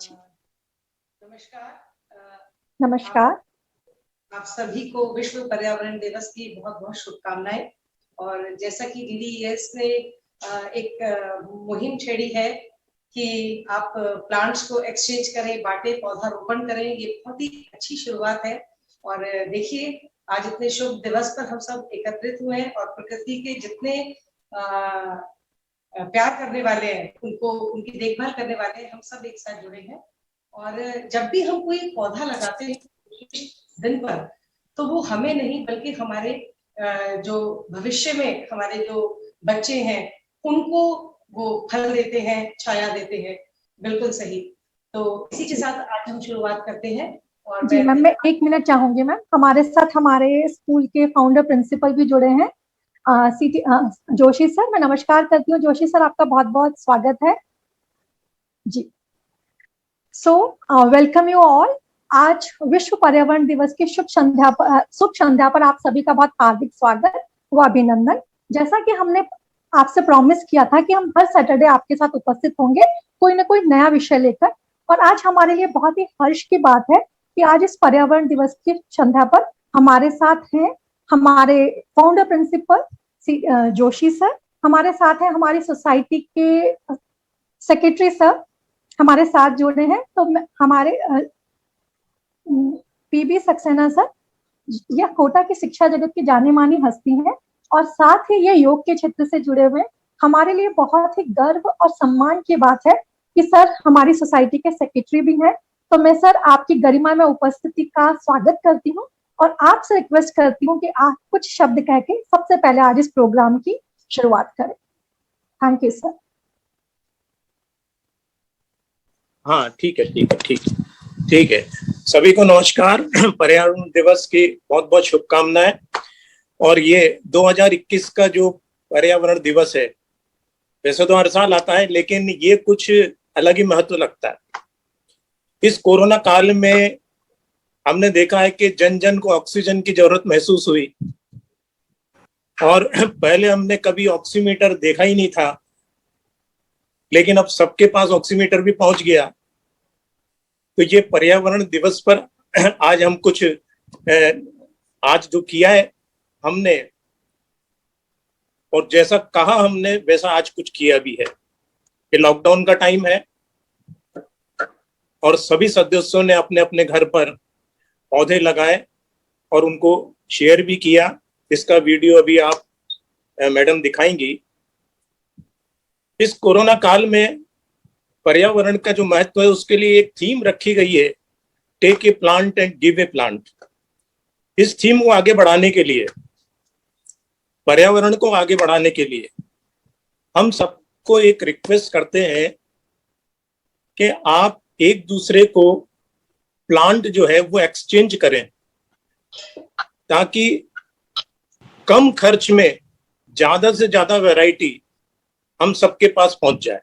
नमस्कार। नमस्कार। आप सभी को विश्व पर्यावरण दिवस की बहुत बहुत शुभकामनाएं। और जैसा कि DDES ने एक मुहिम छेड़ी है कि आप प्लांट्स को एक्सचेंज करें, बांटे, पौधारोपण करें, ये बहुत ही अच्छी शुरुआत है। और देखिए, आज इतने शुभ दिवस पर हम सब एकत्रित हुए हैं और प्रकृति के जितने प्यार करने वाले हैं, उनको उनकी देखभाल करने वाले हैं, हम सब एक साथ जुड़े हैं। और जब भी हम कोई पौधा लगाते हैं दिन पर, तो वो हमें नहीं बल्कि हमारे जो भविष्य में हमारे जो बच्चे हैं उनको वो फल देते हैं, छाया देते हैं। बिल्कुल सही। तो इसी के साथ आज हम शुरुआत करते हैं। और जी मैम, मैं 1 मिनट चाहूंगी मैम। हमारे साथ हमारे स्कूल के फाउंडर प्रिंसिपल भी जुड़े हैं, सीटी जोशी सर। मैं नमस्कार करती हूँ जोशी सर, आपका बहुत बहुत स्वागत है जी। So welcome you all. आज विश्व पर्यावरण दिवस की शुभ संध्या पर आप सभी का बहुत हार्दिक स्वागत व अभिनंदन। जैसा कि हमने आपसे प्रॉमिस किया था कि हम हर सैटरडे आपके साथ उपस्थित होंगे कोई ना कोई नया विषय लेकर, और आज हमारे लिए बहुत ही हर्ष की बात है कि आज इस पर्यावरण दिवस की संध्या पर हमारे साथ हैं हमारे फाउंडर प्रिंसिपल जोशी सर, हमारे साथ हैं हमारी सोसाइटी के सेक्रेटरी सर हमारे साथ जुड़े हैं। तो हमारे PB सक्सेना सर, यह कोटा की शिक्षा जगत की जानी मानी हस्ती है और साथ ही ये योग के क्षेत्र से जुड़े हुए। हमारे लिए बहुत ही गर्व और सम्मान की बात है कि सर हमारी सोसाइटी के सेक्रेटरी भी हैं। तो मैं सर आपकी गरिमा में उपस्थिति का स्वागत करती हूँ और आपसे रिक्वेस्ट करती हूँ कि आप कुछ शब्द कह के सबसे पहले आज इस प्रोग्राम की शुरुआत करें। Thank you sir. हाँ, ठीक है। सभी को नमस्कार। पर्यावरण दिवस की बहुत बहुत शुभकामनाएं। और ये 2021 का जो पर्यावरण दिवस है, वैसे तो हर साल आता है, लेकिन ये कुछ अलग ही महत्व लगता है। इस कोरोना काल में हमने देखा है कि जन जन को ऑक्सीजन की जरूरत महसूस हुई, और पहले हमने कभी ऑक्सीमीटर देखा ही नहीं था, लेकिन अब सबके पास ऑक्सीमीटर भी पहुंच गया। तो ये पर्यावरण दिवस पर आज हम कुछ आज जो किया है हमने, और जैसा कहा हमने वैसा आज कुछ किया भी है। ये लॉकडाउन का टाइम है और सभी सदस्यों ने अपने अपने घर पर पौधे लगाए और उनको शेयर भी किया। इसका वीडियो अभी आप मैडम दिखाएंगी। इस कोरोना काल में पर्यावरण का जो महत्व है उसके लिए एक थीम रखी गई है, take a plant and give a plant. इस थीम को आगे बढ़ाने के लिए, पर्यावरण को आगे बढ़ाने के लिए हम सबको एक रिक्वेस्ट करते हैं कि आप एक दूसरे को प्लांट जो है वो एक्सचेंज करें, ताकि कम खर्च में ज्यादा से ज्यादा वैरायटी हम सबके पास पहुंच जाए।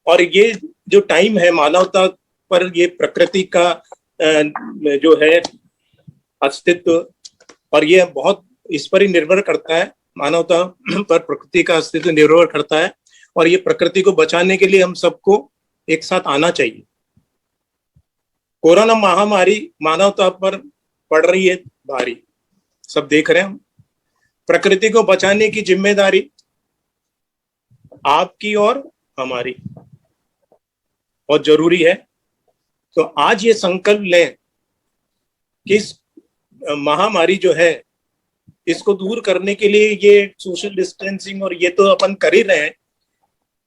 और ये जो टाइम है मानवता पर, ये प्रकृति का जो है अस्तित्व, और ये बहुत इस पर ही निर्भर करता है, मानवता पर प्रकृति का अस्तित्व निर्भर करता है। और ये प्रकृति को बचाने के लिए हम सबको एक साथ आना चाहिए। कोरोना महामारी मानवता पर पड़ रही है भारी, सब देख रहे हैं हम। प्रकृति को बचाने की जिम्मेदारी आपकी और हमारी बहुत जरूरी है। तो आज ये संकल्प लें कि इस महामारी जो है इसको दूर करने के लिए, ये सोशल डिस्टेंसिंग और ये तो अपन कर ही रहे हैं,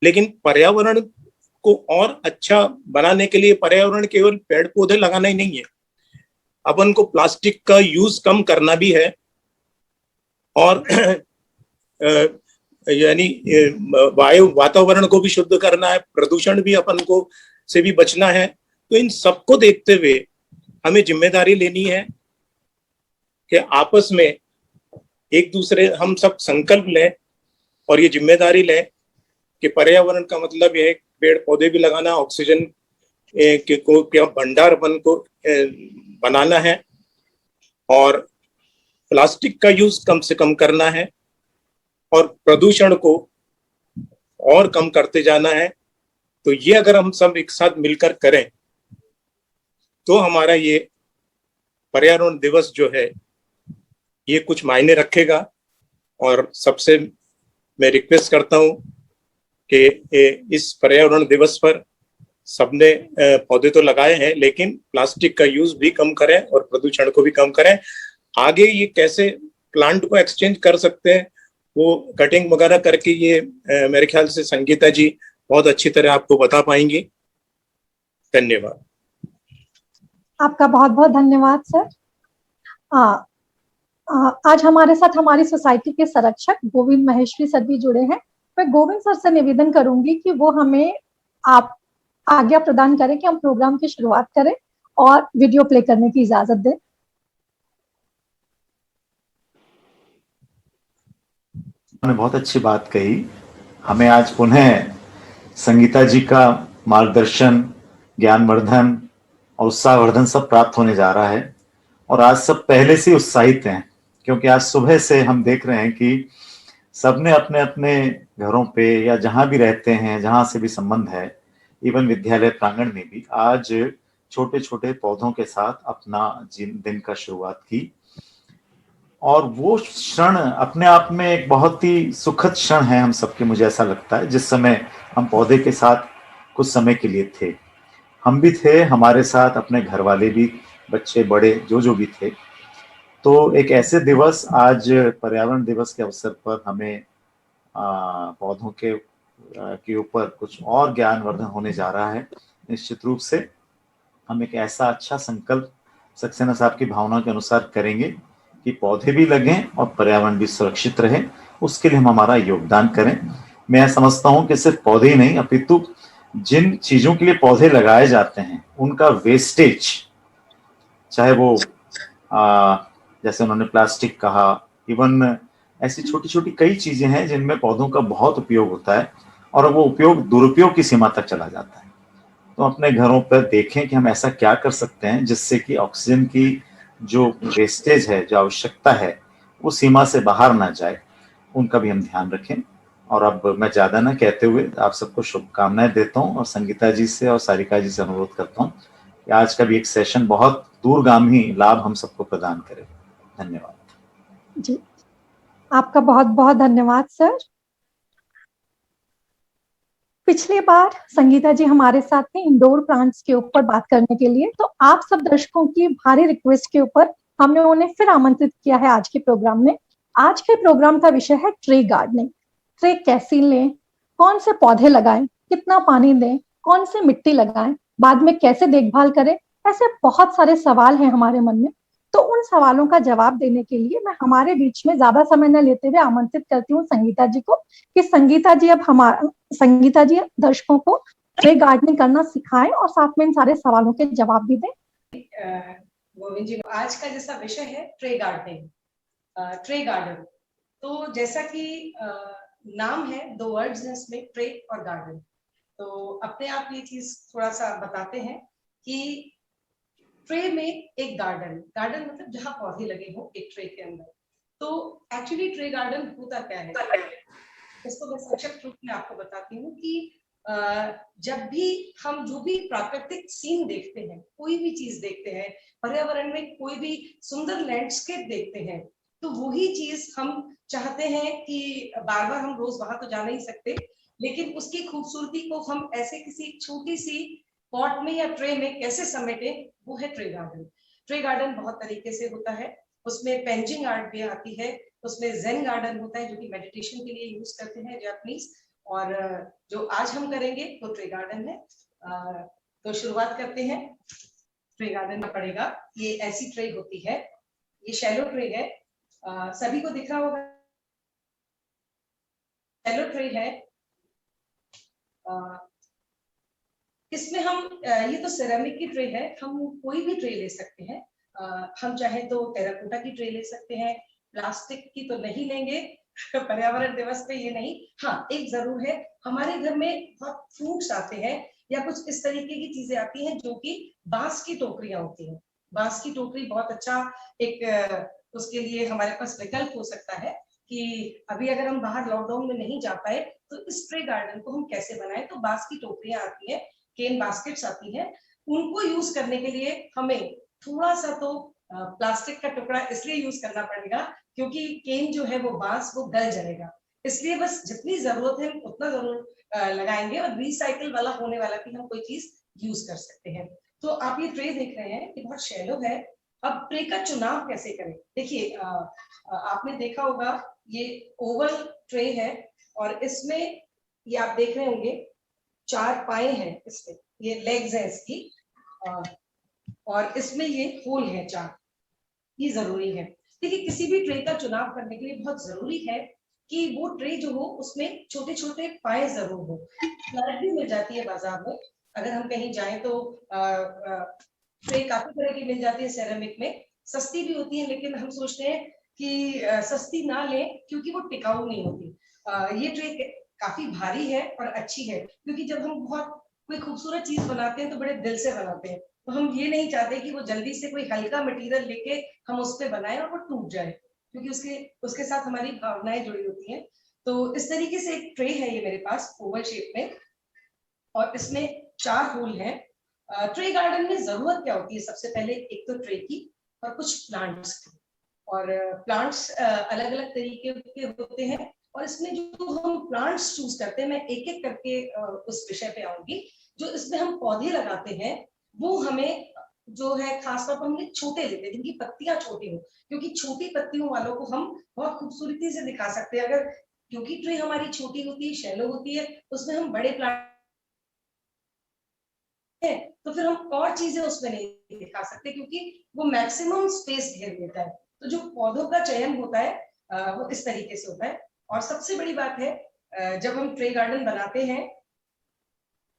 लेकिन पर्यावरण को और अच्छा बनाने के लिए पर्यावरण केवल पेड़ पौधे लगाना ही नहीं है, अपन को प्लास्टिक का यूज कम करना भी है। और यानी वातावरण को भी शुद्ध करना है, प्रदूषण भी अपन को से भी बचना है। तो इन सबको देखते हुए हमें जिम्मेदारी लेनी है कि आपस में एक दूसरे हम सब संकल्प लें और ये जिम्मेदारी लें कि पर्यावरण का मतलब यह है पेड़ पौधे भी लगाना, ऑक्सीजन को क्या भंडार अपन को बनाना है, और प्लास्टिक का यूज कम से कम करना है, और प्रदूषण को और कम करते जाना है। तो ये अगर हम सब एक साथ मिलकर करें तो हमारा ये पर्यावरण दिवस जो है ये कुछ मायने रखेगा। और सबसे मैं रिक्वेस्ट करता हूं कि इस पर्यावरण दिवस पर सबने पौधे तो लगाए हैं, लेकिन प्लास्टिक का यूज भी कम करें और प्रदूषण को भी कम करें। आगे ये कैसे प्लांट को एक्सचेंज कर सकते हैं, वो कटिंग वगैरह करके ये मेरे ख्याल से संगीता जी बहुत अच्छी तरह आपको बता पाएंगी। धन्यवाद। आपका बहुत बहुत धन्यवाद सर। आज हमारे साथ हमारी सोसाइटी के संरक्षक गोविंद महेश्वरी सर भी जुड़े हैं। मैं गोविंद सर से निवेदन करूंगी कि वो हमें आप आज्ञा प्रदान करें कि हम प्रोग्राम की शुरुआत करें और वीडियो प्ले करने की इजाजत दें। आपने बहुत अच्छी बात कही। हमें आज पुनः संगीता जी का मार्गदर्शन, ज्ञानवर्धन और उत्साहवर्धन सब प्राप्त होने जा रहा है। और आज सब पहले से उत्साहित हैं, क्योंकि आज सुबह से हम देख रहे हैं कि सबने अपने अपने घरों पे या जहां भी रहते हैं, जहां से भी संबंध है, इवन विद्यालय प्रांगण में भी आज छोटे छोटे पौधों के साथ अपना दिन का शुरुआत की। और वो क्षण अपने आप में एक बहुत ही सुखद क्षण है हम सबके, मुझे ऐसा लगता है, जिस समय हम पौधे के साथ कुछ समय के लिए थे। हम भी थे, हमारे साथ अपने घर वाले भी, बच्चे बड़े जो भी थे। तो एक ऐसे दिवस, आज पर्यावरण दिवस के अवसर पर हमें पौधों के ऊपर कुछ और ज्ञानवर्धन होने जा रहा है। निश्चित रूप से हम एक ऐसा अच्छा संकल्प सक्सेना साहब की भावना के अनुसार करेंगे कि पौधे भी लगें और पर्यावरण भी सुरक्षित रहे। उसके लिए हम हमारा योगदान करें। मैं समझता हूं कि सिर्फ पौधे ही नहीं, अपितु जिन चीजों के लिए पौधे लगाए जाते हैं उनका वेस्टेज, चाहे वो जैसे उन्होंने प्लास्टिक कहा, इवन ऐसी छोटी छोटी कई चीजें हैं जिनमें पौधों का बहुत उपयोग होता है और वो उपयोग दुरुपयोग की सीमा तक चला जाता है। तो अपने घरों पर देखें कि हम ऐसा क्या कर सकते हैं जिससे कि ऑक्सीजन की जो वेस्टेज है, जो आवश्यकता है, वो सीमा से बाहर ना जाए, उनका भी हम ध्यान रखें। और अब मैं ज्यादा ना कहते हुए आप सबको शुभकामनाएं देता हूं और संगीता जी से और सारिका जी से अनुरोध करता हूं कि आज का भी एक सेशन बहुत दूरगामी लाभ हम सबको प्रदान करे। धन्यवाद जी, आपका बहुत बहुत धन्यवाद सर। पिछली बार संगीता जी हमारे साथ थे इंडोर प्लांट्स के ऊपर बात करने के लिए, तो आप सब दर्शकों की भारी रिक्वेस्ट के ऊपर हमने उन्हें फिर आमंत्रित किया है आज के प्रोग्राम में। आज के प्रोग्राम का विषय है ट्री गार्डनिंग। ट्रे कैसी लें, कौन से पौधे लगाएं, कितना पानी दें, कौन से मिट्टी लगाएं, बाद में कैसे देखभाल करें, ऐसे बहुत सारे सवाल हैं हमारे मन में। तो उन सवालों का जवाब देने के लिए मैं हमारे बीच में ज्यादा समय न लेते हुए आमंत्रित करती हूँ संगीता जी को कि संगीता जी दर्शकों को ट्रे गार्डनिंग करना सिखाएं और साथ में इन सारे सवालों के जवाब भी दें। गोविंद जी, आज का जैसा विषय है ट्रे गार्डनिंग, ट्रे गार्डन, तो जैसा कि नाम है, दो वर्ड्स हैं इसमें, ट्रे और गार्डन। तो अपने आप ये चीज थोड़ा सा बताते हैं कि ट्रे में एक गार्डन मतलब जहां पौधे लगे हो एक ट्रे के अंदर। तो एक्चुअली ट्रे गार्डन होता क्या है, इसको मैं संक्षिप्त रूप में आपको बताती हूँ कि जब भी हम जो भी प्राकृतिक सीन देखते हैं, कोई भी चीज देखते हैं, पर्यावरण में कोई भी सुंदर लैंडस्केप देखते हैं, तो वही चीज हम चाहते हैं कि बार बार हम रोज वहां तो जा नहीं सकते, लेकिन उसकी खूबसूरती को हम ऐसे किसी छोटी सी पॉट में या ट्रे में कैसे समेटे, वो है ट्रे गार्डन। ट्रे गार्डन बहुत तरीके से होता है, उसमें पेंजिंग आर्ट भी आती है, उसमें जेन गार्डन होता है जो कि मेडिटेशन के लिए यूज करते हैं जापानीज, और जो आज हम करेंगे वो ट्रे गार्डन है। तो शुरुआत करते हैं। ट्रे गार्डन में पड़ेगा, ये ऐसी ट्रे होती है, ये शैलो ट्रे है, सभी को दिख रहा होगा, शैलो ट्रे है। इसमें हम ये तो सेरेमिक की ट्रे है, हम कोई भी ट्रे ले सकते हैं। हम चाहे तो टेराकोटा की ट्रे ले सकते हैं, प्लास्टिक की तो नहीं लेंगे पर्यावरण दिवस पे ये नहीं। हाँ, एक जरूर है, हमारे घर में बहुत फ्रूट्स आते हैं या कुछ इस तरीके की चीजें आती हैं जो कि बांस की टोकरियां होती हैं। बांस की टोकरी बहुत अच्छा एक उसके लिए हमारे पास विकल्प हो सकता है कि अभी अगर हम बाहर लॉकडाउन में नहीं जा पाए तो इस ट्रे गार्डन को हम कैसे बनाएं। तो बांस की टोकरियां आती हैं, केन बास्केट्स आती हैं, उनको यूज करने के लिए हमें थोड़ा सा तो प्लास्टिक का टुकड़ा इसलिए यूज करना पड़ेगा क्योंकि केन जो है वो बांस वो गल जाएगा, इसलिए बस जितनी जरूरत है उतना जरूर लगाएंगे और रिसाइकिल वाला होने वाला भी हम कोई चीज यूज कर सकते हैं। तो आप ये ट्रे देख रहे हैं कि बहुत शैलो है। अब ट्रे का चुनाव कैसे करें? देखिए आपने देखा होगा ये ओवल ट्रे है और इसमें ये आप देख रहे होंगे 4 पाए हैं, इसमें ये लेग्स है इसकी और इसमें ये होल है 4, ये जरूरी है। देखिए किसी भी ट्रे का चुनाव करने के लिए बहुत जरूरी है कि वो ट्रे जो हो उसमें छोटे छोटे पाए जरूर हो। फ्लैट भी मिल जाती है बाजार में, अगर हम कहीं जाएं तो ट्रे काफी तरह की मिल जाती है सेरेमिक में, सस्ती भी होती है, लेकिन हम सोचते हैं कि सस्ती ना लें क्योंकि वो टिकाऊ नहीं होती। ये ट्रे काफी भारी है और अच्छी है क्योंकि जब हम बहुत कोई खूबसूरत चीज बनाते हैं तो बड़े दिल से बनाते हैं, तो हम ये नहीं चाहते कि वो जल्दी से कोई हल्का मटेरियल लेके हम उस पर बनाएं और वो टूट जाए, क्योंकि उसके साथ हमारी भावनाएं जुड़ी होती हैं। तो इस तरीके से एक ट्रे है ये मेरे पास ओवल शेप में और इसमें 4 होल हैं। ट्रे गार्डन में जरूरत क्या होती है? सबसे पहले एक तो ट्रे की और कुछ प्लांट्स की, और प्लांट्स अलग अलग तरीके के होते हैं और इसमें जो हम प्लांट्स चूज करते हैं, मैं एक एक करके उस विषय पे आऊंगी। जो इसमें हम पौधे लगाते हैं वो हमें जो है खासतौर पर हमने छोटे लेते हैं जिनकी पत्तियां छोटी हो, क्योंकि छोटी पत्तियों वालों को हम बहुत खूबसूरती से दिखा सकते हैं। अगर क्योंकि ट्रे हमारी छोटी होती है, शैलो होती है, उसमें हम बड़े प्लांट है तो फिर हम और चीजें उसमें नहीं दिखा सकते क्योंकि वो मैक्सिमम स्पेस घेर लेता है। तो जो पौधों का चयन होता है वो इस तरीके से होता है। और सबसे बड़ी बात है जब हम ट्रे गार्डन बनाते हैं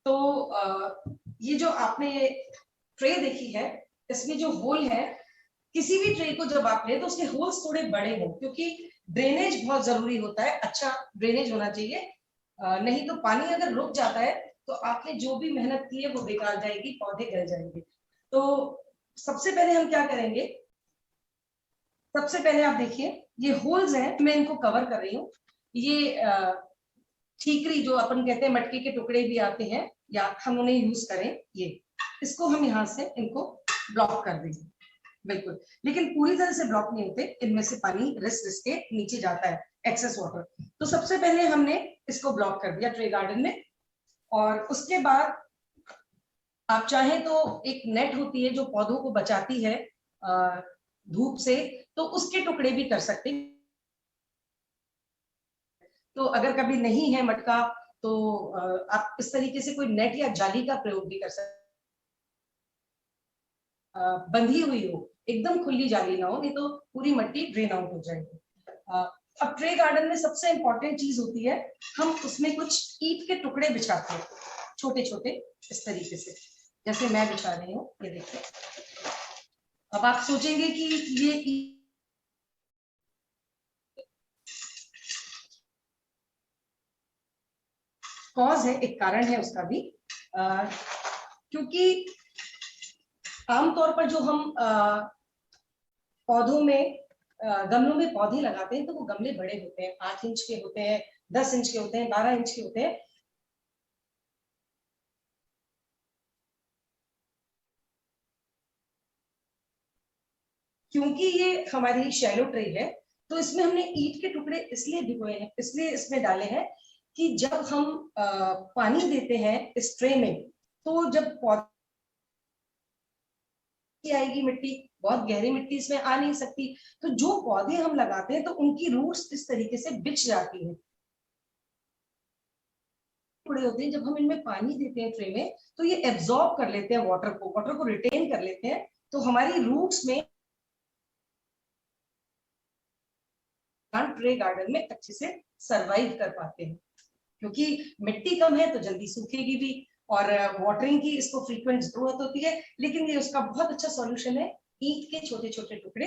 तो ये जो आपने ये ट्रे देखी है इसमें जो होल है, किसी भी ट्रे को जब आप ले तो उसके होल्स थोड़े बड़े हों क्योंकि ड्रेनेज बहुत जरूरी होता है, अच्छा ड्रेनेज होना चाहिए। नहीं तो पानी अगर रुक जाता है तो आपने जो भी मेहनत की है वो बेकार जाएगी, पौधे गल जाएंगे। तो सबसे पहले हम क्या करेंगे, सबसे पहले आप देखिए ये होल्स हैं, मैं इनको कवर कर रही हूँ। ये ठीकरी जो अपन कहते हैं, मटके के टुकड़े भी आते हैं या हम उन्हें यूज करें, ये इसको हम यहाँ से इनको ब्लॉक कर देंगे बिल्कुल, लेकिन पूरी तरह से ब्लॉक नहीं होते, इनमें से पानी रिस रिस के नीचे जाता है, एक्सेस वाटर। तो सबसे पहले हमने इसको ब्लॉक कर दिया ट्रे गार्डन में। और उसके बाद आप चाहें तो एक नेट होती है जो पौधों को बचाती है धूप से, तो उसके टुकड़े भी कर सकते हैं। तो अगर कभी नहीं है मटका तो आप इस तरीके से कोई नेट या जाली का प्रयोग भी कर सकते, बंधी हुई हो, एकदम खुली जाली ना हो, नहीं तो पूरी मिट्टी ड्रेन आउट हो जाएगी। अब ट्रे गार्डन में सबसे इंपॉर्टेंट चीज होती है, हम उसमें कुछ ईंट के टुकड़े बिछाते हैं छोटे छोटे, इस तरीके से जैसे मैं बिछा रही हूँ, ये देखिए। अब आप सोचेंगे कि ये कॉज है, एक कारण है उसका भी, क्योंकि आमतौर पर जो हम पौधों में गमलों में पौधे लगाते हैं तो वो गमले बड़े होते हैं, 8 इंच के होते हैं, 10 इंच के होते हैं, 12 इंच के होते हैं। क्योंकि ये हमारी शैलो ट्रे है तो इसमें हमने ईंट के टुकड़े इसलिए भिगोए हैं, इसलिए इसमें डाले हैं कि जब हम पानी देते हैं इस ट्रे में तो जब पौधे आएगी, मिट्टी बहुत गहरी मिट्टी इसमें आ नहीं सकती, तो जो पौधे हम लगाते हैं तो उनकी रूट्स इस तरीके से बिछ जाती हैं, टुकड़े होते हैं। जब हम इनमें पानी देते हैं ट्रे में तो ये एब्जॉर्ब कर लेते हैं वाटर को रिटेन कर लेते हैं, तो हमारी रूट्स में ट्रे गार्डन में अच्छे से सरवाइव कर पाते हैं। क्योंकि मिट्टी कम है तो जल्दी सूखेगी भी और वाटरिंग की इसको फ्रीक्वेंट जरूरत होती है, लेकिन ये उसका बहुत अच्छा सॉल्यूशन है। ईंट के छोटे छोटे टुकड़े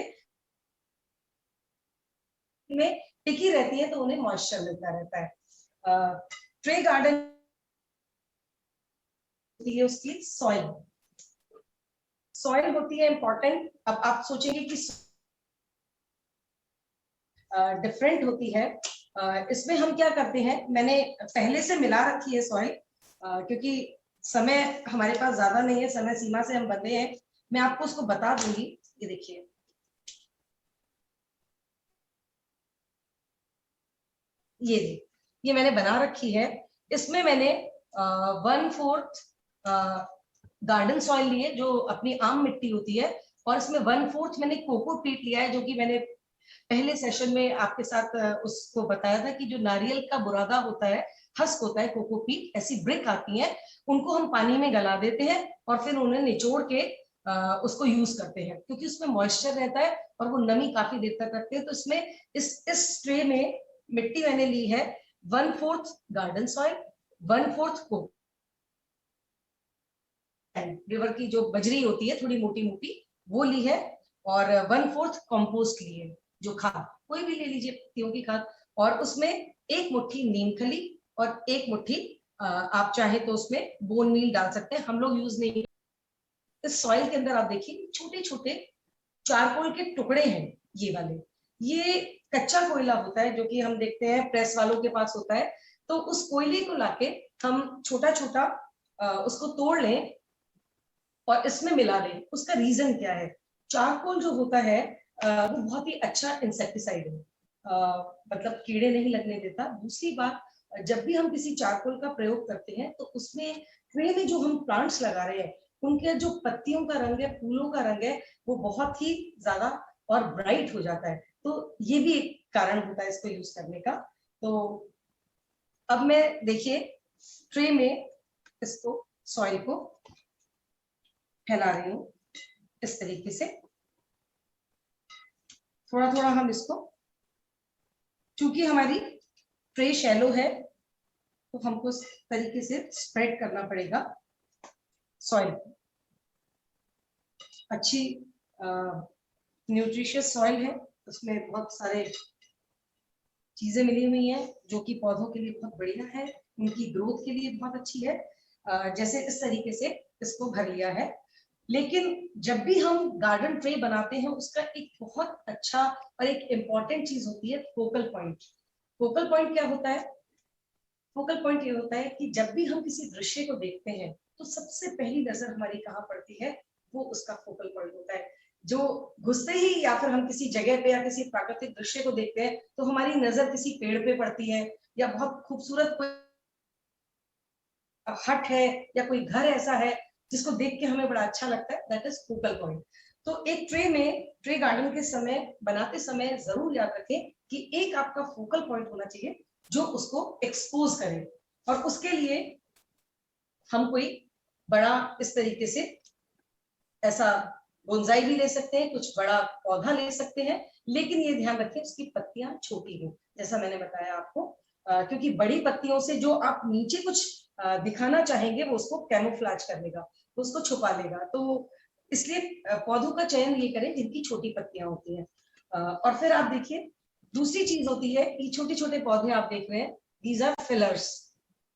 में टिकी रहती है तो उन्हें मॉइस्चर मिलता रहता है। ट्रे गार्डन होती है उसकी सॉइल होती है इंपॉर्टेंट। अब आप सोचेंगे कि डिफरेंट होती है। इसमें हम क्या करते हैं, मैंने पहले से मिला रखी है सॉइल, क्योंकि समय हमारे पास ज्यादा नहीं है, समय सीमा से हम बंधे हैं। मैं आपको उसको बता दूंगी। ये देखिए, ये मैंने बना रखी है। इसमें मैंने 1/4 गार्डन सॉइल लिए, जो अपनी आम मिट्टी होती है, और इसमें 1/4 मैंने कोकोपीट लिया है, जो कि मैंने पहले सेशन में आपके साथ उसको बताया था कि जो नारियल का बुरादा होता है, हस्क होता है, कोकोपीट, ऐसी ब्रिक आती है, उनको हम पानी में गला देते हैं और फिर उन्हें निचोड़ के उसको यूज करते हैं, क्योंकि उसमें मॉइस्चर रहता है और वो नमी काफी देर तक रखते हैं। तो इसमें इस ट्रे में मिट्टी मैंने ली है 1/4 गार्डन सॉइल, 1/4 को रिवर की जो बजरी होती है थोड़ी मोटी मोटी, वो ली है, और 1/4 कंपोस्ट ली है, जो खाद कोई भी ले लीजिए, पत्तियों की खाद, और उसमें एक मुट्ठी नीम खली और एक मुट्ठी आप चाहे तो उसमें बोन मील डाल सकते हैं, हम लोग यूज नहीं। इस सॉइल के अंदर आप देखिए छोटे छोटे चारकोल के टुकड़े हैं, ये वाले, ये कच्चा कोयला होता है, जो कि हम देखते हैं प्रेस वालों के पास होता है। तो उस कोयले को लाके हम छोटा छोटा उसको तोड़ लें और इसमें मिला लें। उसका रीजन क्या है, चारकोल जो होता है वो बहुत ही अच्छा इंसेक्टिसाइड है, मतलब कीड़े नहीं लगने देता। दूसरी बात, जब भी हम किसी चारकोल का प्रयोग करते हैं तो उसमें ट्रे में जो हम प्लांट्स लगा रहे हैं, उनके जो पत्तियों का रंग है, फूलों का रंग है, वो बहुत ही ज्यादा और ब्राइट हो जाता है। तो ये भी एक कारण होता है इसको यूज करने का। तो अब मैं देखिए ट्रे में इसको सॉइल को फैला रही हूँ इस तरीके से, थोड़ा थोड़ा हम इसको, चूंकि हमारी ट्रे शैलो है तो हमको इस तरीके से स्प्रेड करना पड़ेगा सॉइल। अच्छी न्यूट्रिशियस सॉइल है, उसमें बहुत सारे चीजें मिली हुई हैं जो कि पौधों के लिए बहुत बढ़िया है, उनकी ग्रोथ के लिए बहुत अच्छी है। जैसे इस तरीके से इसको भर लिया है। लेकिन जब भी हम गार्डन ट्रे बनाते हैं, उसका एक बहुत अच्छा और एक इम्पॉर्टेंट चीज होती है फोकल पॉइंट। फोकल पॉइंट क्या होता है? फोकल पॉइंट ये होता है कि जब भी हम किसी दृश्य को देखते हैं तो सबसे पहली नजर हमारी कहाँ पड़ती है, वो उसका फोकल पॉइंट होता है। जो घुसते ही या फिर हम किसी जगह पे या किसी प्राकृतिक दृश्य को देखते हैं तो हमारी नजर किसी पेड़ पे पड़ती है, या बहुत खूबसूरत कोई हट है या कोई घर ऐसा है जिसको देख के हमें बड़ा अच्छा लगता है, दैट इज फोकल पॉइंट। तो एक ट्रे में, ट्रे गार्डन के समय बनाते समय जरूर याद रखें कि एक आपका फोकल पॉइंट होना चाहिए जो उसको एक्सपोज करे। और उसके लिए हम कोई बड़ा इस तरीके से ऐसा बोनसाई भी ले सकते हैं, कुछ बड़ा पौधा ले सकते हैं, लेकिन ये ध्यान रखें उसकी पत्तियां छोटी हो, जैसा मैंने बताया आपको, क्योंकि बड़ी पत्तियों से जो आप नीचे कुछ दिखाना चाहेंगे वो उसको कैमोफ्लेज कर लेगा, तो उसको छुपा लेगा। तो इसलिए पौधों का चयन ये करें जिनकी छोटी पत्तियां होती हैं। और फिर आप देखिए दूसरी चीज होती है, ये छोटे छोटे पौधे आप देख रहे हैं, दीज आर फिलर्स।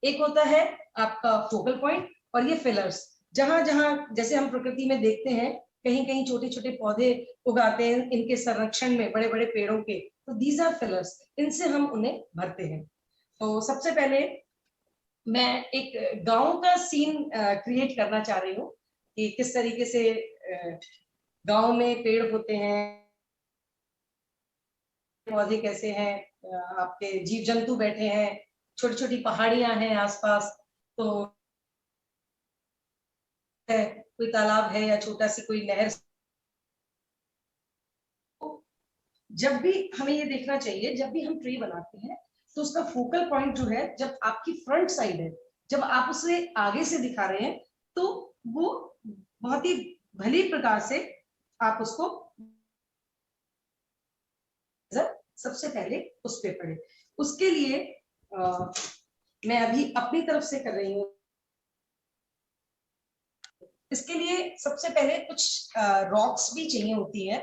एक होता है आपका फोकल पॉइंट और ये फिलर्स, जहां जहां जैसे हम प्रकृति में देखते हैं कहीं कहीं छोटे छोटे पौधे उगाते हैं इनके संरक्षण में बड़े बड़े पेड़ों के, तो दीज आर फिलर्स, इनसे हम उन्हें भरते हैं। तो सबसे पहले मैं एक गांव का सीन क्रिएट करना चाह रही हूँ कि किस तरीके से गांव में पेड़ होते हैं, पौधे कैसे हैं, आपके जीव जंतु बैठे हैं, छोटी छोटी पहाड़ियां हैं आसपास, तो कोई तालाब है या छोटा सी कोई नहर। जब भी हमें ये देखना चाहिए, जब भी हम ट्री बनाते हैं तो उसका फोकल पॉइंट जो है, जब आपकी फ्रंट साइड है, जब आप उसे आगे से दिखा रहे हैं तो वो बहुत ही भली प्रकार से आप उसको सबसे पहले उस पे पड़े। उसके लिए मैं अभी अपनी तरफ से कर रही हूँ। इसके लिए सबसे पहले कुछ रॉक्स भी चाहिए होती है,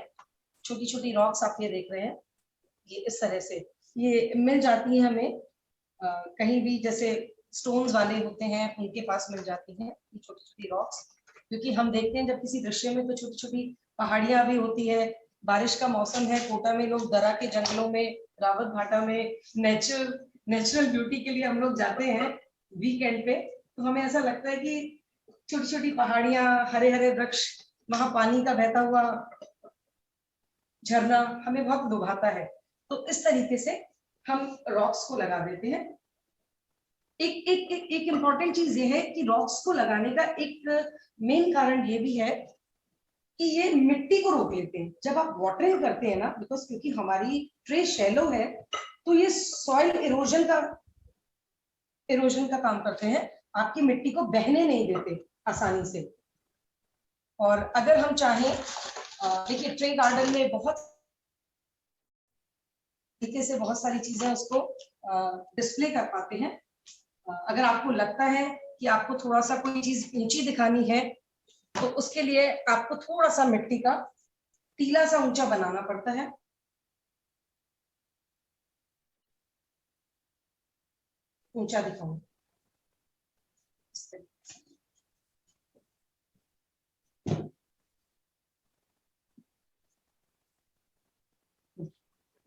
छोटी छोटी रॉक्स आप ये देख रहे हैं, ये इस तरह से ये मिल जाती है हमें कहीं भी, जैसे स्टोन्स वाले होते हैं उनके पास मिल जाती हैं ये छोटी छोटी रॉक्स। क्योंकि हम देखते हैं जब किसी दृश्य में तो छोटी छोटी पहाड़ियां भी होती है, बारिश का मौसम है, कोटा में लोग दरा के जंगलों में रावत भाटा में नेचुरल ब्यूटी के लिए हम लोग जाते हैं वीकेंड पे, तो हमें ऐसा लगता है कि छोटी छोटी पहाड़ियां, हरे हरे वृक्ष, वहां पानी का बहता हुआ झरना हमें बहुत लुभाता है। तो इस तरीके से हम रॉक्स को लगा देते हैं। एक एक एक एक इम्पॉर्टेंट चीज ये है कि रॉक्स को लगाने का एक मेन कारण ये भी है कि ये मिट्टी को रोक लेते हैं। जब आप वाटरिंग करते हैं ना, बिकॉज क्योंकि हमारी ट्रे शैलो है, तो ये सॉइल इरोजन का काम करते हैं, आपकी मिट्टी को बहने नहीं देते आसानी से। और अगर हम चाहें, देखिए ट्रे गार्डन में बहुत तरीके से बहुत सारी चीजें उसको डिस्प्ले कर पाते हैं। अगर आपको लगता है कि आपको थोड़ा सा कोई चीज ऊंची दिखानी है, तो उसके लिए आपको थोड़ा सा मिट्टी का टीला सा ऊंचा बनाना पड़ता है। ऊंचा दिखाऊं,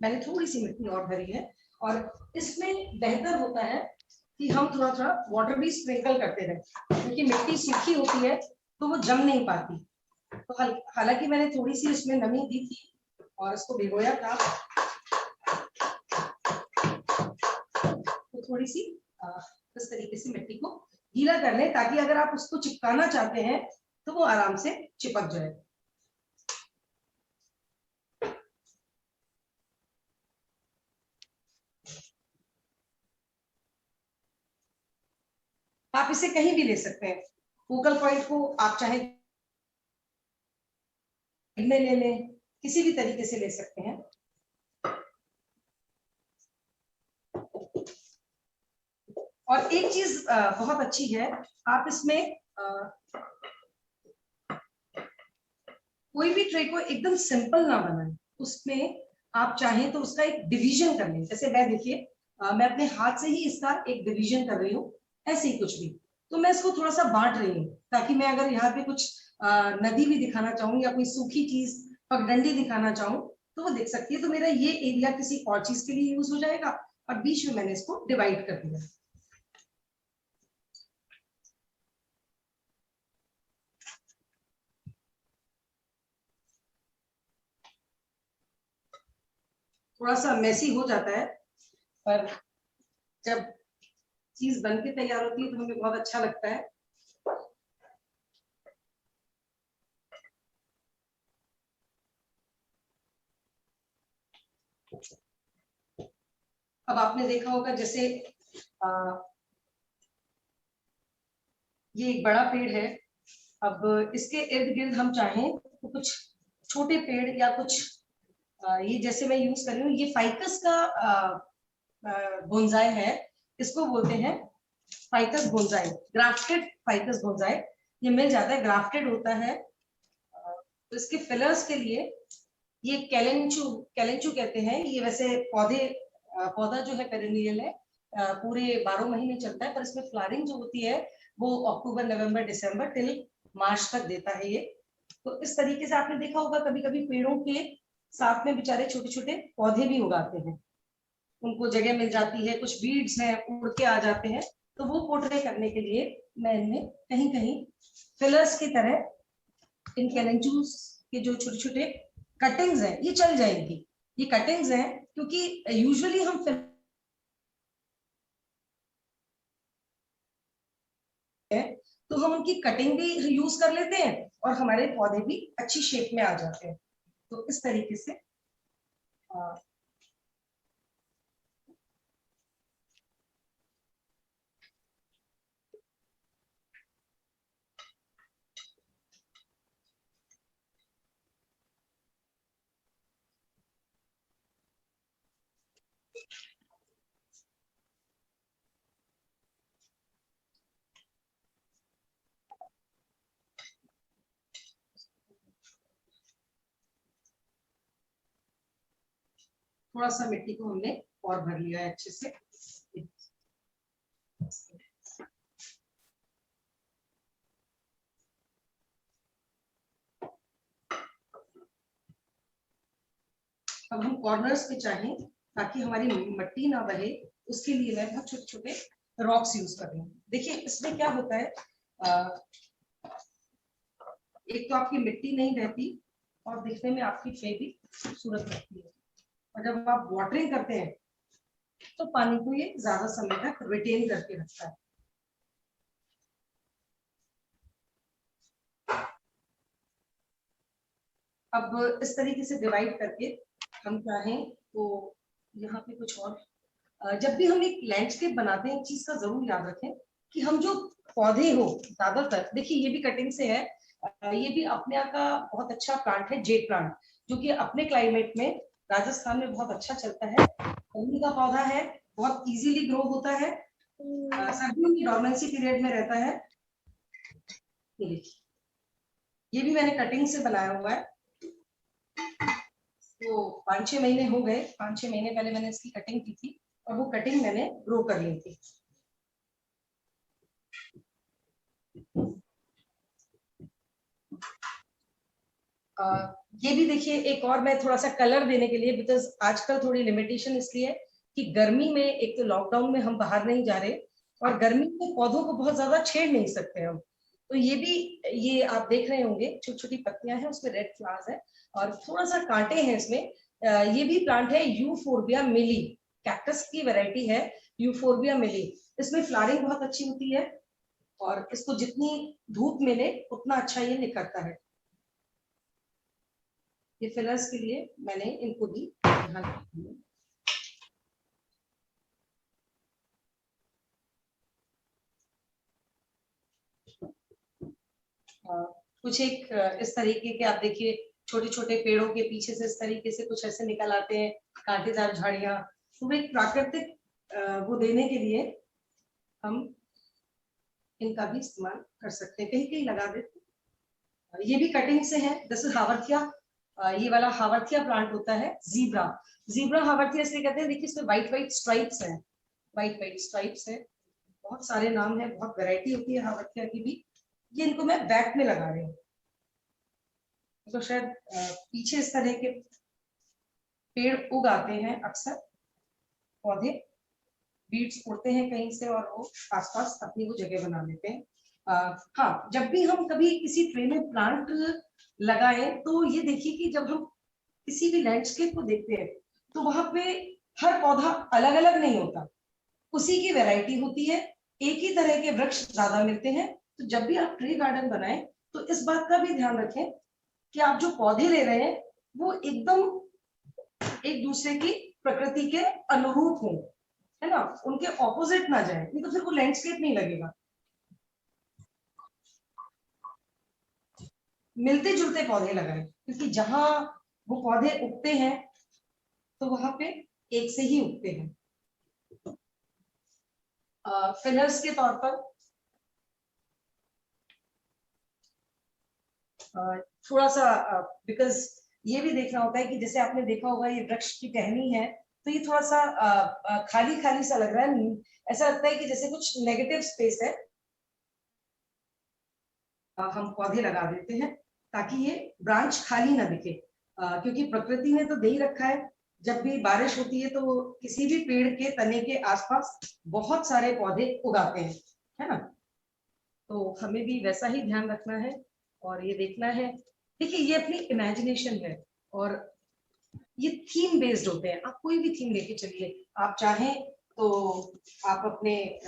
मैंने थोड़ी सी मिट्टी और भरी है। और इसमें बेहतर होता है कि हम थोड़ा थोड़ा वाटर भी स्प्रिंकल करते रहे, क्योंकि मिट्टी सूखी होती है तो वो जम नहीं पाती। तो हालांकि मैंने थोड़ी सी इसमें नमी दी थी और इसको भिगोया था, तो थोड़ी सी इस तरीके से मिट्टी को गीला कर लें, ताकि अगर आप उसको चिपकाना चाहते हैं तो वो आराम से चिपक जाए। आप इसे कहीं भी ले सकते हैं। फोकल पॉइंट को आप चाहे में ले लें, किसी भी तरीके से ले सकते हैं। और एक चीज बहुत अच्छी है, आप इसमें कोई भी ट्रे को एकदम सिंपल ना बनाएं, उसमें आप चाहें तो उसका एक डिवीजन कर लें। जैसे मैं देखिए, मैं अपने हाथ से ही इसका एक डिवीजन कर रही हूँ, ऐसे ही कुछ भी। तो मैं इसको थोड़ा सा बांट रही हूँ, ताकि मैं अगर यहाँ पे कुछ नदी भी दिखाना चाहूँ या कोई सूखी चीज पगडंडी दिखाना चाहूँ तो वो दिख सकती है। तो मेरा ये एरिया किसी और चीज के लिए यूज हो जाएगा, और बीच में मैंने इसको डिवाइड कर दिया। थोड़ा सा मैसी हो जाता है, पर जब चीज बन के तैयार होती है तो हमें बहुत अच्छा लगता है। अब आपने देखा होगा, जैसे ये एक बड़ा पेड़ है, अब इसके इर्द गिर्द हम चाहें तो कुछ छोटे पेड़ या कुछ ये जैसे मैं यूज कर रही हूँ, ये फाइकस का बोनसाई है। इसको बोलते हैं ficus bonsai, grafted ficus bonsai. ये मिल जाता है, ग्राफ्टेड होता है। तो इसके फिलर्स के लिए ये कैलेंचू कहते हैं। ये वैसे पौधा जो है पेरिनियल है, पूरे 12 महीने चलता है, पर इसमें फ्लावरिंग जो होती है वो अक्टूबर नवंबर दिसंबर टिल मार्च तक देता है ये। तो इस तरीके से आपने देखा होगा, कभी कभी पेड़ों के साथ में बेचारे छोटे छोटे पौधे भी उगाते हैं, उनको जगह मिल जाती है, कुछ बीड्स हैं उड़ के आ जाते हैं। तो वो पोर्ट्रे करने के लिए मैं इनमें कहीं कहीं फिलर्स की तरह इन कैलेंचूस के जो छोटे छोटे कटिंग्स हैं, ये चल जाएंगी। ये कटिंग्स हैं क्योंकि यूजुअली हम तो हम उनकी कटिंग भी यूज कर लेते हैं और हमारे पौधे भी अच्छी शेप में आ जाते हैं। तो इस तरीके से थोड़ा सा मिट्टी को हमने और भर लिया है अच्छे से। अब हम कॉर्नर्स पे चाहें ताकि हमारी मिट्टी ना बहे, उसके लिए मैं बहुत छोटे छोटे रॉक्स यूज कर रही हूँ। देखिए इसमें क्या होता है, एक तो आपकी मिट्टी नहीं रहती और दिखने में आपकी फे भी खूबसूरत लगती है। और जब आप वाटरिंग करते हैं तो पानी को ये ज्यादा समय तक रिटेन करके रखता है। अब इस तरीके से डिवाइड करके हम चाहें तो यहाँ पे कुछ और, जब भी हम एक लैंडस्केप बनाते हैं एक चीज का जरूर याद रखें कि हम जो पौधे हो, ज्यादातर देखिए ये भी कटिंग से है, ये भी अपने यहाँ का बहुत अच्छा प्लांट है, जेड प्लांट, जो कि अपने क्लाइमेट में राजस्थान में बहुत अच्छा चलता है। गर्मी का पौधा है, बहुत इजीली ग्रो होता है, सर्दियों की डोरमेंसी पीरियड में रहता है। ये देखिए, ये भी मैंने कटिंग से बनाया हुआ है। तो 5-6 महीने हो गए, 5-6 महीने पहले मैंने इसकी कटिंग की थी और वो कटिंग मैंने ग्रो कर ली थी। ये भी देखिए, एक और मैं थोड़ा सा कलर देने के लिए, बिकॉज आजकल थोड़ी लिमिटेशन इसलिए कि गर्मी में, एक तो लॉकडाउन में हम बाहर नहीं जा रहे और गर्मी में पौधों को बहुत ज्यादा छेड़ नहीं सकते हम, तो ये भी, ये आप देख रहे होंगे छोटी छोटी पत्तियां हैं, उसमें रेड फ्लावर्स है और थोड़ा सा कांटे हैं इसमें। ये भी प्लांट है यूफोर्बिया मिली, कैक्टस की वैरायटी है यूफोर्बिया मिली। इसमें फ्लावरिंग बहुत अच्छी होती है और इसको जितनी धूप मिले उतना अच्छा ये निखरता है। ये फिलर्स के लिए मैंने इनको भी ध्यान रखा है। कुछ एक इस तरीके के आप देखिए, छोटे छोटे पेड़ों के पीछे से इस तरीके से कुछ ऐसे निकल आते हैं कांटेदार झाड़ियां, तो एक प्राकृतिक वो देने के लिए हम इनका भी इस्तेमाल कर सकते हैं, कहीं कहीं लगा देते हैं। ये भी कटिंग से है, दिस इज हावरथिया, ये वाला हावरथिया प्लांट होता है, जीब्रा, जीब्रा हावरथिया इसलिए कहते हैं, देखिए इसमें व्हाइट व्हाइट स्ट्राइप्स हैं, व्हाइट व्हाइट स्ट्राइप्स है, बहुत सारे नाम है, बहुत वैरायटी होती है हावरथिया की भी। ये इनको मैं बैक में लगा रही हूँ, तो शायद पीछे इस तरह के पेड़ उग आते हैं अक्सर, पौधे बीड्स उड़ते हैं कहीं से और वो आसपास अपनी वो जगह बना लेते हैं। हाँ, जब भी हम कभी किसी ट्रे में प्लांट लगाएं तो ये देखिए कि जब हम किसी भी लैंडस्केप को देखते हैं तो वहां पे हर पौधा अलग अलग नहीं होता, उसी की वैरायटी होती है, एक ही तरह के वृक्ष ज्यादा मिलते हैं। तो जब भी आप ट्री गार्डन बनाएं तो इस बात का भी ध्यान रखें कि आप जो पौधे ले रहे हैं वो एकदम एक दूसरे की प्रकृति के अनुरूप हों, है ना, उनके ऑपोजिट ना जाए, नहीं तो फिर वो लैंडस्केप नहीं लगेगा। मिलते जुलते पौधे लगाएं, क्योंकि जहां वो पौधे उगते हैं तो वहां पे एक से ही उगते हैं। फिलर्स के तौर पर थोड़ा सा, बिकॉज ये भी देखना होता है कि जैसे आपने देखा होगा ये वृक्ष की टहनी है, तो ये थोड़ा सा खाली खाली सा लग रहा है, ऐसा लगता है कि जैसे कुछ नेगेटिव स्पेस है। हम पौधे लगा देते हैं ताकि ये ब्रांच खाली ना दिखे, क्योंकि प्रकृति ने तो दे ही रखा है, जब भी बारिश होती है तो किसी भी पेड़ के तने के आसपास बहुत सारे पौधे उगाते हैं, है ना, तो हमें भी वैसा ही ध्यान रखना है और ये देखना है। देखिए ये अपनी इमेजिनेशन है और ये थीम बेस्ड होते हैं, आप कोई भी थीम लेके चलिए, आप चाहें तो आप अपने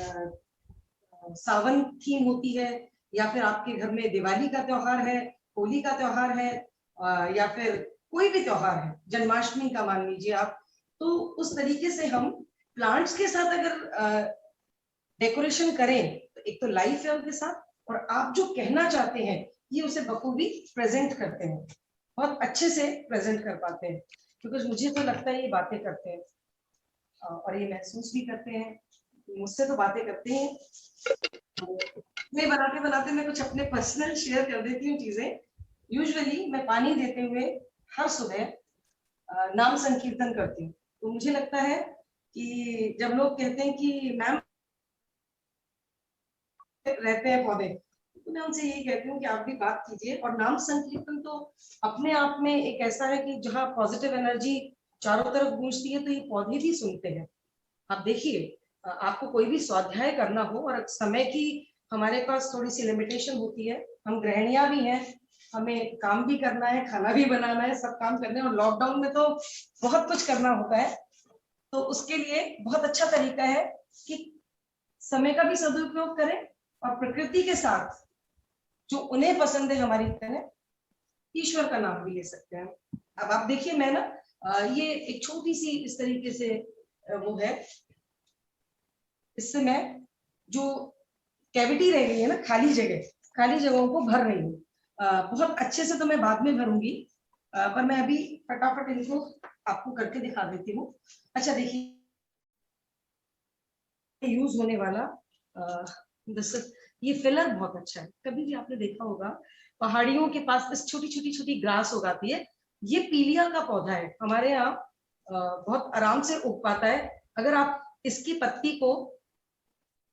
सावन थीम होती है, या फिर आपके घर में दिवाली का त्योहार है, होली का त्योहार है, या फिर कोई भी त्योहार है, जन्माष्टमी का मान लीजिए आप, तो उस तरीके से हम प्लांट्स के साथ अगर डेकोरेशन करें तो एक तो लाइफ है उनके साथ, और आप जो कहना चाहते हैं ये उसे बखूबी प्रेजेंट करते हैं, बहुत अच्छे से प्रेजेंट कर पाते हैं, क्योंकि मुझे तो लगता है ये बातें करते हैं और ये महसूस भी करते हैं, मुझसे तो बातें करते हैं। मैं बनाते मैं कुछ अपने पर्सनल शेयर कर देती हूँ चीजें। यूजुअली मैं पानी देते हुए हर सुबह नाम संकीर्तन करती हूँ, तो मुझे लगता है कि जब लोग कहते हैं कि मैम रहते हैं पौधे, तो मैं उनसे यही कहती हूँ कि आप भी बात कीजिए, और नाम संकीर्तन तो अपने आप में एक ऐसा है कि जहाँ पॉजिटिव एनर्जी चारों तरफ गूंजती है, तो ये पौधे भी सुनते हैं। आप देखिए, आपको कोई भी स्वाध्याय करना हो और समय की हमारे पास थोड़ी सी लिमिटेशन होती है, हम गृहिणियां भी हैं, हमें काम भी करना है, खाना भी बनाना है, सब काम करने हैं, और लॉकडाउन में तो बहुत कुछ करना होता है। तो उसके लिए बहुत अच्छा तरीका है कि समय का भी सदुपयोग करें और प्रकृति के साथ जो उन्हें पसंद है हमारी तरह, ईश्वर का नाम भी ले सकते हैं। अब आप देखिए, मैं ना ये एक छोटी सी इस तरीके से वो है, इससे मैं जो कैविटी रह गई है ना, खाली जगहों को भर रही हूँ। बहुत अच्छे से तो मैं बाद में भरूंगी, पर मैं अभी फटाफट इनको आपको करके दिखा देती हूँ। अच्छा देखिए, यूज होने वाला ये फिलर बहुत अच्छा है। कभी भी आपने देखा होगा पहाड़ियों के पास बस छोटी छोटी छोटी ग्रास उगाती है, ये पीलिया का पौधा है, हमारे यहाँ बहुत आराम से उग पाता है। अगर आप इसकी पत्ती को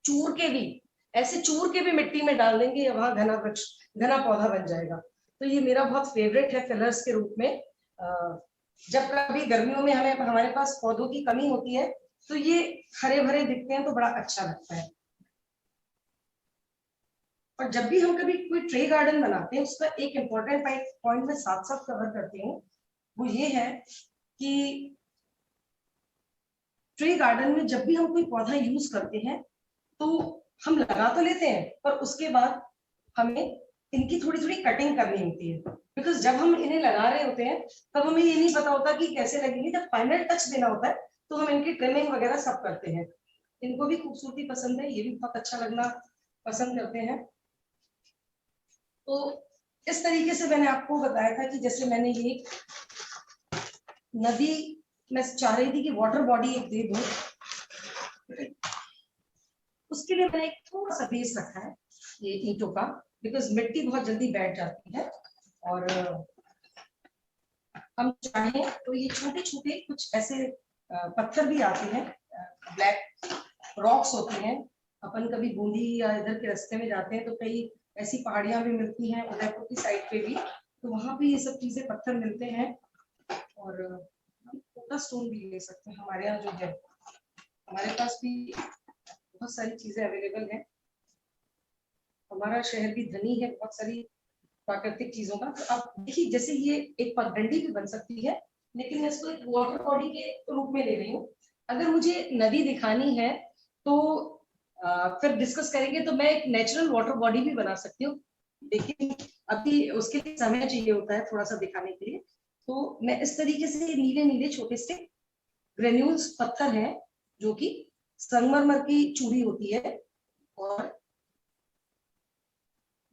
चूर के भी, ऐसे चूर के भी मिट्टी में डाल देंगे, वहां घना वृक्ष, घना पौधा बन जाएगा। तो ये मेरा बहुत फेवरेट है फिलर्स के रूप में। जब कभी गर्मियों में हमें हमारे पास पौधों की कमी होती है, तो ये हरे भरे दिखते हैं, तो बड़ा अच्छा लगता है। और जब भी हम कभी कोई ट्रे गार्डन बनाते हैं, उसका एक इम्पोर्टेंट पॉइंट मैं साथ साथ कवर करती हूँ, वो ये है कि ट्री गार्डन में जब भी हम कोई पौधा यूज करते हैं, तो हम लगा तो लेते हैं, पर उसके बाद हमें इनकी थोड़ी थोड़ी कटिंग करनी होती है। बिकॉज जब हम इन्हें लगा रहे होते हैं, तब हमें ये नहीं पता होता कि कैसे लगेंगे। जब फाइनल टच देना होता है, तो हम इनकी ट्रिमिंग वगैरह सब करते हैं। इनको भी खूबसूरती पसंद है, ये भी बहुत अच्छा लगना पसंद करते हैं। तो इस तरीके से मैंने आपको बताया था कि जैसे मैंने ये नदी, मैं चाह रही थी कि वाटर बॉडी एक दे दूं, उसके लिए मैंने एक थोड़ा सा बेस रखा है ये ईंटों का, बिकॉज मिट्टी बहुत जल्दी बैठ जाती है। और हम चाहें तो ये छोटे छोटे कुछ ऐसे पत्थर भी आते हैं, ब्लैक रॉक्स होते हैं। अपन कभी बूंदी या इधर के रास्ते में जाते हैं, तो कई ऐसी पहाड़ियां भी मिलती हैं उदयपुर की साइड पे भी, तो वहां भी ये सब चीजें, पत्थर मिलते हैं। और हम छोटा स्टोन भी ले सकते हैं, हमारे यहाँ जो है, हमारे पास भी बहुत सारी चीजें अवेलेबल है। हमारा शहर भी धनी है बहुत सारी प्राकृतिक चीजों का। तो आप देखिए, जैसे ये एक पगडंडी भी बन सकती है, लेकिन मैं इसको एक वाटर बॉडी के रूप में ले रही हूँ। अगर मुझे नदी दिखानी है, तो फिर डिस्कस करेंगे, तो मैं एक नेचुरल वाटर बॉडी भी बना सकती हूँ। लेकिन अभी उसके लिए समय चाहिए होता है थोड़ा सा दिखाने के लिए। तो मैं इस तरीके से नीले नीले छोटे से ग्रेन्यूल्स पत्थर हैं, जो कि संगमरमर की चूड़ी होती है, और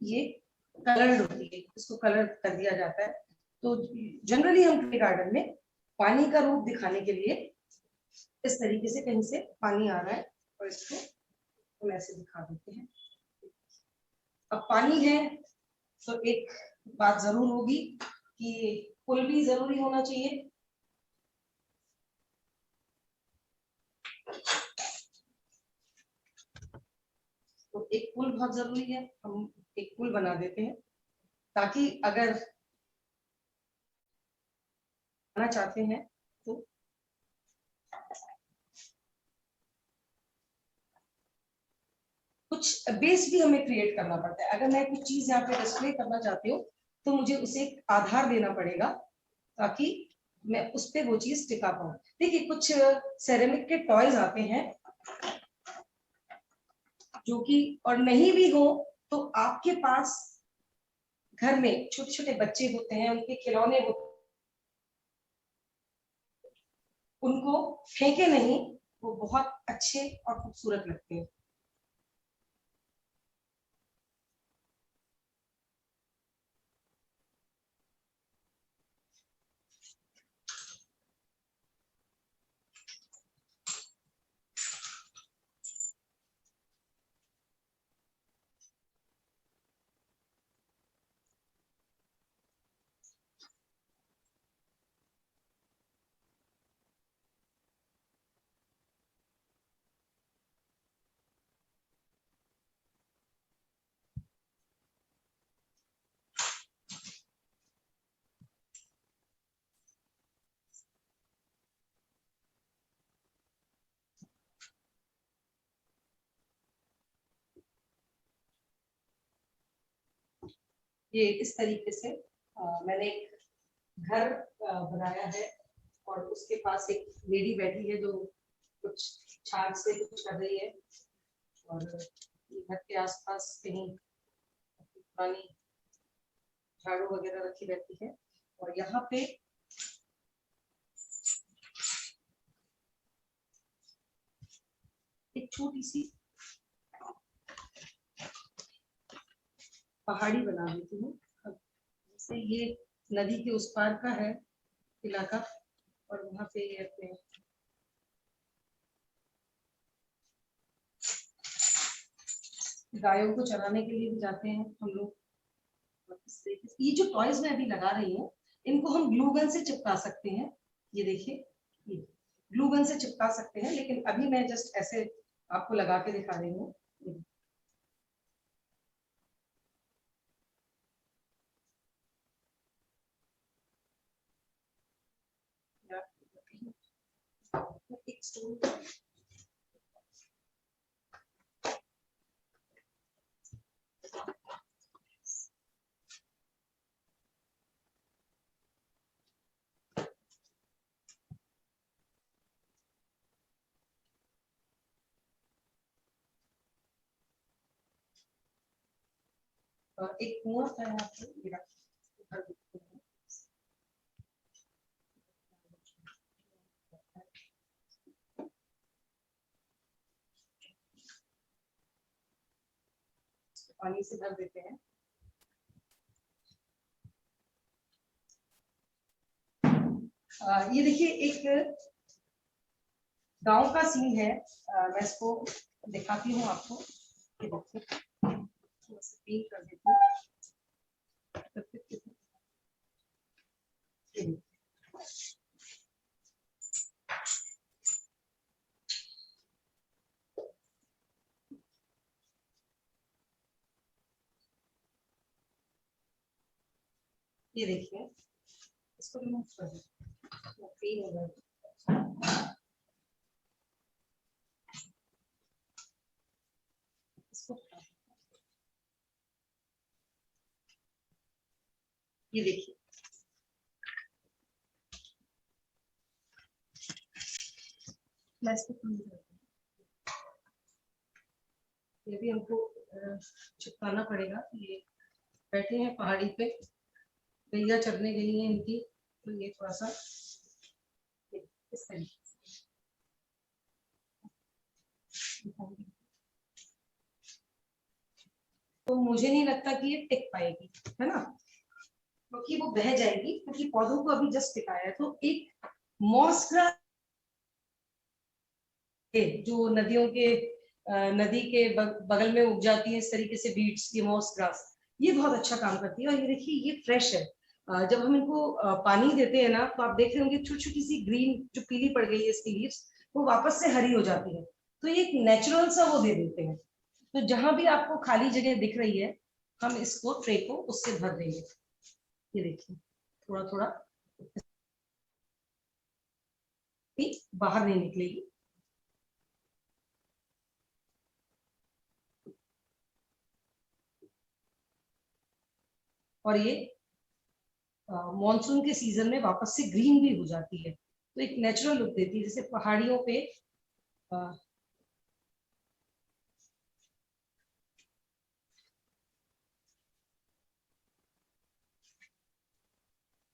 ये कलर्ड होती है, इसको कलर कर दिया जाता है। तो जनरली हम ट्री गार्डन में पानी का रूप दिखाने के लिए इस तरीके से कहीं से पानी आ रहा है, और इसको हम ऐसे दिखा देते हैं। अब पानी है, तो एक बात जरूर होगी कि पुल भी जरूरी होना चाहिए। तो एक पुल बहुत जरूरी है, हम एक पुल बना देते हैं, ताकि अगर आना चाहते हैं तो कुछ बेस भी हमें क्रिएट करना पड़ता है। अगर मैं कुछ चीज यहाँ पे डिस्प्ले करना चाहती हूँ, तो मुझे उसे एक आधार देना पड़ेगा, ताकि मैं उस पे वो चीज टिका पाऊं। देखिए, कुछ सेरेमिक के टॉयज आते हैं, जो कि, और नहीं भी हो तो आपके पास घर में छोटे छोटे बच्चे होते हैं, उनके खिलौने होते हैं, उनको फेंके नहीं, वो बहुत अच्छे और खूबसूरत लगते हैं। ये इस तरीके से मैंने एक घर बनाया है और उसके पास एक लेडी बैठी है जो कुछ छाछ से कुछ कर रही है और घर के आसपास कहीं पुरानी झाड़ू वगैरह रखी रहती है और यहाँ पे एक छोटी सी पहाड़ी बना देती हूँ। जैसे ये नदी के उस पार का है इलाका और वहां पे ये अपने गायों को चराने के लिए भी जाते हैं हम लोग। इस तरीके से ये जो टॉयज मैं अभी लगा रही हूँ इनको हम ग्लू गन से चिपका सकते हैं। ये देखिए ये ग्लू गन से चिपका सकते हैं लेकिन अभी मैं जस्ट ऐसे आपको लगा के दिखा रही हूँ। एक स्टोन एक कुआं था यहाँ पे मेरा घर दिखते हैं। पानी से भर देते हैं। ये देखिए एक गांव का सीन है। मैं इसको दिखाती हूँ आपको। ये देखिए थोड़ा सा पेंट कर देती हूँ। ये देखिए। ये देखिए इसको रिमूव कर देते पेन हो गया। इसको ये देखिए मैं इसको clean करती हूँ। ये भी हमको चिपकाना पड़ेगा। ये बैठे हैं पहाड़ी पे गैया चरने गई है इनकी तो ये थोड़ा सा इस तरीके से तो मुझे नहीं लगता कि ये टिक पाएगी है ना क्योंकि वो बह जाएगी क्योंकि पौधों को अभी जस्ट टिकाया है। तो एक मॉस ग्रास जो नदियों के नदी के बगल में उग जाती है इस तरीके से बीट्स की मॉस ग्रास ये बहुत अच्छा काम करती है। और ये देखिए ये फ्रेश है। जब हम इनको पानी देते हैं ना तो आप देख रहे होंगे छोटी छोटी सी ग्रीन जो पीली पड़ गई है इसकी लीव्स वो वापस से हरी हो जाती है। तो ये एक नेचुरल सा वो दे देते हैं। तो जहां भी आपको खाली जगह दिख रही है हम इसको ट्रे को उससे भर देंगे। ये देखिए थोड़ा थोड़ा बाहर नहीं निकलेगी। और ये मॉनसून के सीजन में वापस से ग्रीन भी हो जाती है तो एक नेचुरल लुक देती है। जैसे पहाड़ियों पे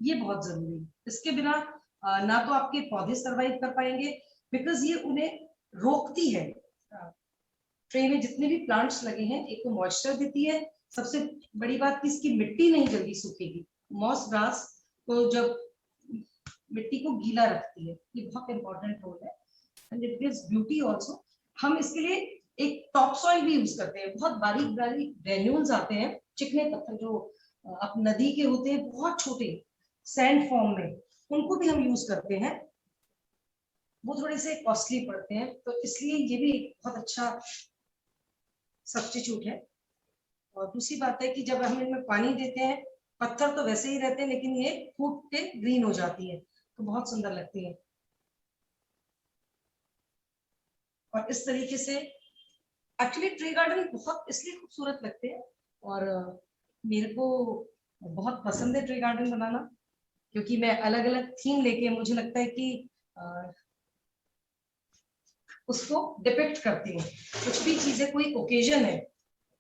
ये बहुत जरूरी है। इसके बिना ना तो आपके पौधे सरवाइव कर पाएंगे बिकॉज ये उन्हें रोकती है। ट्रे में जितने भी प्लांट्स लगे हैं एक तो मॉइस्चर देती है। सबसे बड़ी बात कि इसकी मिट्टी नहीं जल्दी सूखेगी। मॉस ग्रास को जब मिट्टी को गीला रखती है ये बहुत इंपॉर्टेंट रोल है and it gives beauty also. हम इसके लिए एक टॉप सॉइल भी यूज करते हैं। बहुत बारीक बारीक ग्रेन्यूल्स आते हैं चिकने पत्थर जो अब नदी के होते हैं बहुत छोटे सैंड फॉर्म में उनको भी हम यूज करते हैं। वो थोड़े से कॉस्टली पड़ते हैं तो इसलिए ये भी बहुत अच्छा सब्स्टिट्यूट है। और दूसरी बात है कि जब हम इनमें पानी देते हैं पत्थर तो वैसे ही रहते हैं लेकिन ये फूट के ग्रीन हो जाती है तो बहुत सुंदर लगती है। और इस तरीके से एक्चुअली ट्री गार्डन बहुत इसलिए खूबसूरत लगते हैं और मेरे को बहुत पसंद है ट्री गार्डन बनाना, क्योंकि मैं अलग अलग थीम लेके, मुझे लगता है कि उसको डिपिक्ट करती हूँ। कुछ भी चीजें, कोई ओकेजन है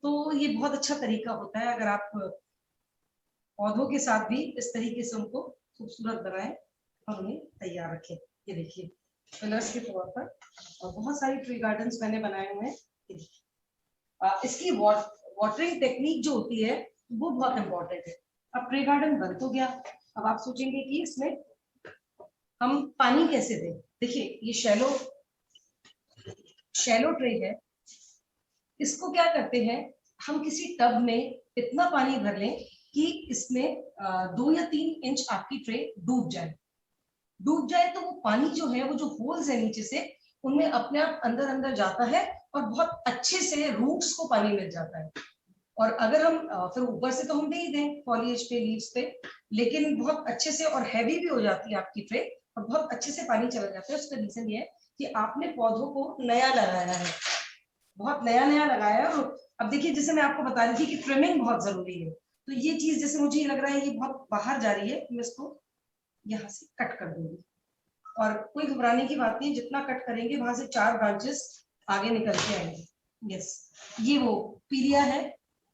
तो ये बहुत अच्छा तरीका होता है, अगर आप पौधों के साथ भी इस तरीके से उनको खूबसूरत बनाएं और उन्हें तैयार रखें। ये देखिए कलर्स के तौर पर, और बहुत सारी ट्री गार्डन्स मैंने बनाए हुए हैं। ये देखिए इसकी वाटरिंग टेक्निक जो होती है वो बहुत इंपॉर्टेंट है। अब ट्री गार्डन बन तो गया, अब आप सोचेंगे कि इसमें हम पानी कैसे दें। देखिए ये शैलो ट्रे है, इसको क्या करते हैं हम, किसी टब में इतना पानी भर लें कि इसमें 2 या 3 इंच आपकी ट्रे डूब जाए तो वो पानी जो है, वो जो होल्स है नीचे से, उनमें अपने आप अंदर अंदर जाता है और बहुत अच्छे से रूट्स को पानी मिल जाता है। और अगर हम फिर ऊपर से तो हम दे ही दें फॉलिएज पे, लीव्स पे, लेकिन बहुत अच्छे से, और हैवी भी हो जाती है आपकी ट्रे और बहुत अच्छे से पानी चला जाता है। उसका रीजन ये है कि आपने पौधों को नया लगाया है, बहुत नया नया लगाया है। और अब देखिए, जैसे मैं आपको बता रही थी कि ट्रिमिंग बहुत जरूरी है, तो ये चीज जैसे मुझे लग रहा है ये बहुत बाहर जा रही है, मैं इसको यहाँ से कट कर दूंगी। और कोई घबराने की बात नहीं, जितना कट करेंगे वहां से 4 ब्रांचेस आगे निकल के आएंगे। यस, ये वो पीलिया है,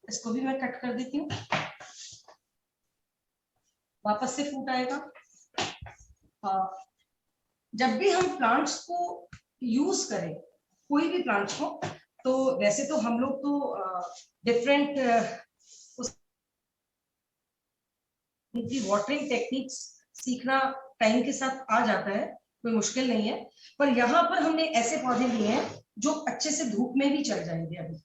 इसको भी मैं कट कर देती हूँ, वापस से फूट आएगा। जब भी हम प्लांट्स को यूज करें, कोई भी प्लांट्स को, तो वैसे तो हम लोग तो डिफरेंट उनकी वाटरिंग टेक्निक्स सीखना टाइम के साथ आ जाता है, कोई मुश्किल नहीं है। पर यहाँ पर हमने ऐसे पौधे लिए हैं जो अच्छे से धूप में भी चल जाएंगे। अभी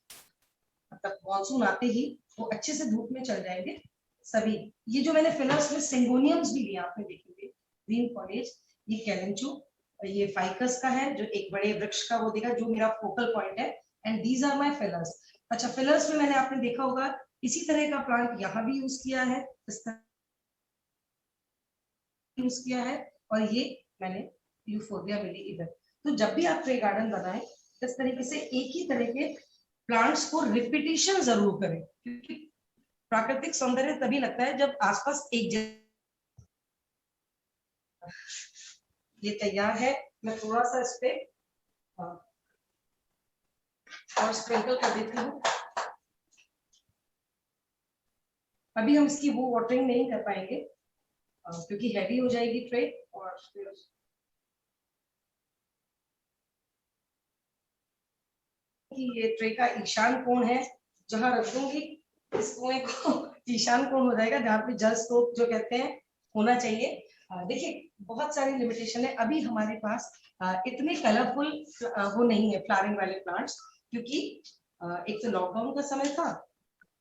मतलब मानसून आते ही वो अच्छे से धूप में चल जाएंगे सभी। ये जो मैंने फिलर्स में सिंगोनियम्स भी लिया, आपने देखेंगे ग्रीन फॉलेज, ये कैलेंचो, ये फाइकस का है जो एक बड़े वृक्ष का वो देगा, जो मेरा फोकल पॉइंट है। And these are my fillers. अच्छा, फिलर्स में मैंने आपने देखा होगा इसी तरह का प्लांट यहाँ भी यूज किया है, इस तरह यूज किया है, और ये मैंने यूफोर्बिया मिली इधर। तो जब भी आप ट्रे गार्डन बनाएं, इस तरीके से एक ही तरह के प्लांट्स को रिपीटिशन जरूर करें, क्योंकि प्राकृतिक सौंदर्य तभी लगता है जब आसपास एक जगह। ये तैयार है, मैं थोड़ा सा इस पे और स्प्रिंकल कर देती हूँ। अभी हम इसकी वो वाटरिंग नहीं कर पाएंगे क्योंकि हैवी हो जाएगी ट्रे। और फिर कि ये ट्रे का ईशान कोण है, जहां रख दूंगी इस कुएं को ईशान कोण हो जाएगा, जहाँ पे जल स्रोत जो कहते हैं होना चाहिए। देखिए बहुत सारी लिमिटेशन है, अभी हमारे पास इतने कलरफुल वो नहीं है फ्लावरिंग वाले प्लांट्स, क्योंकि एक तो लॉकडाउन का समय था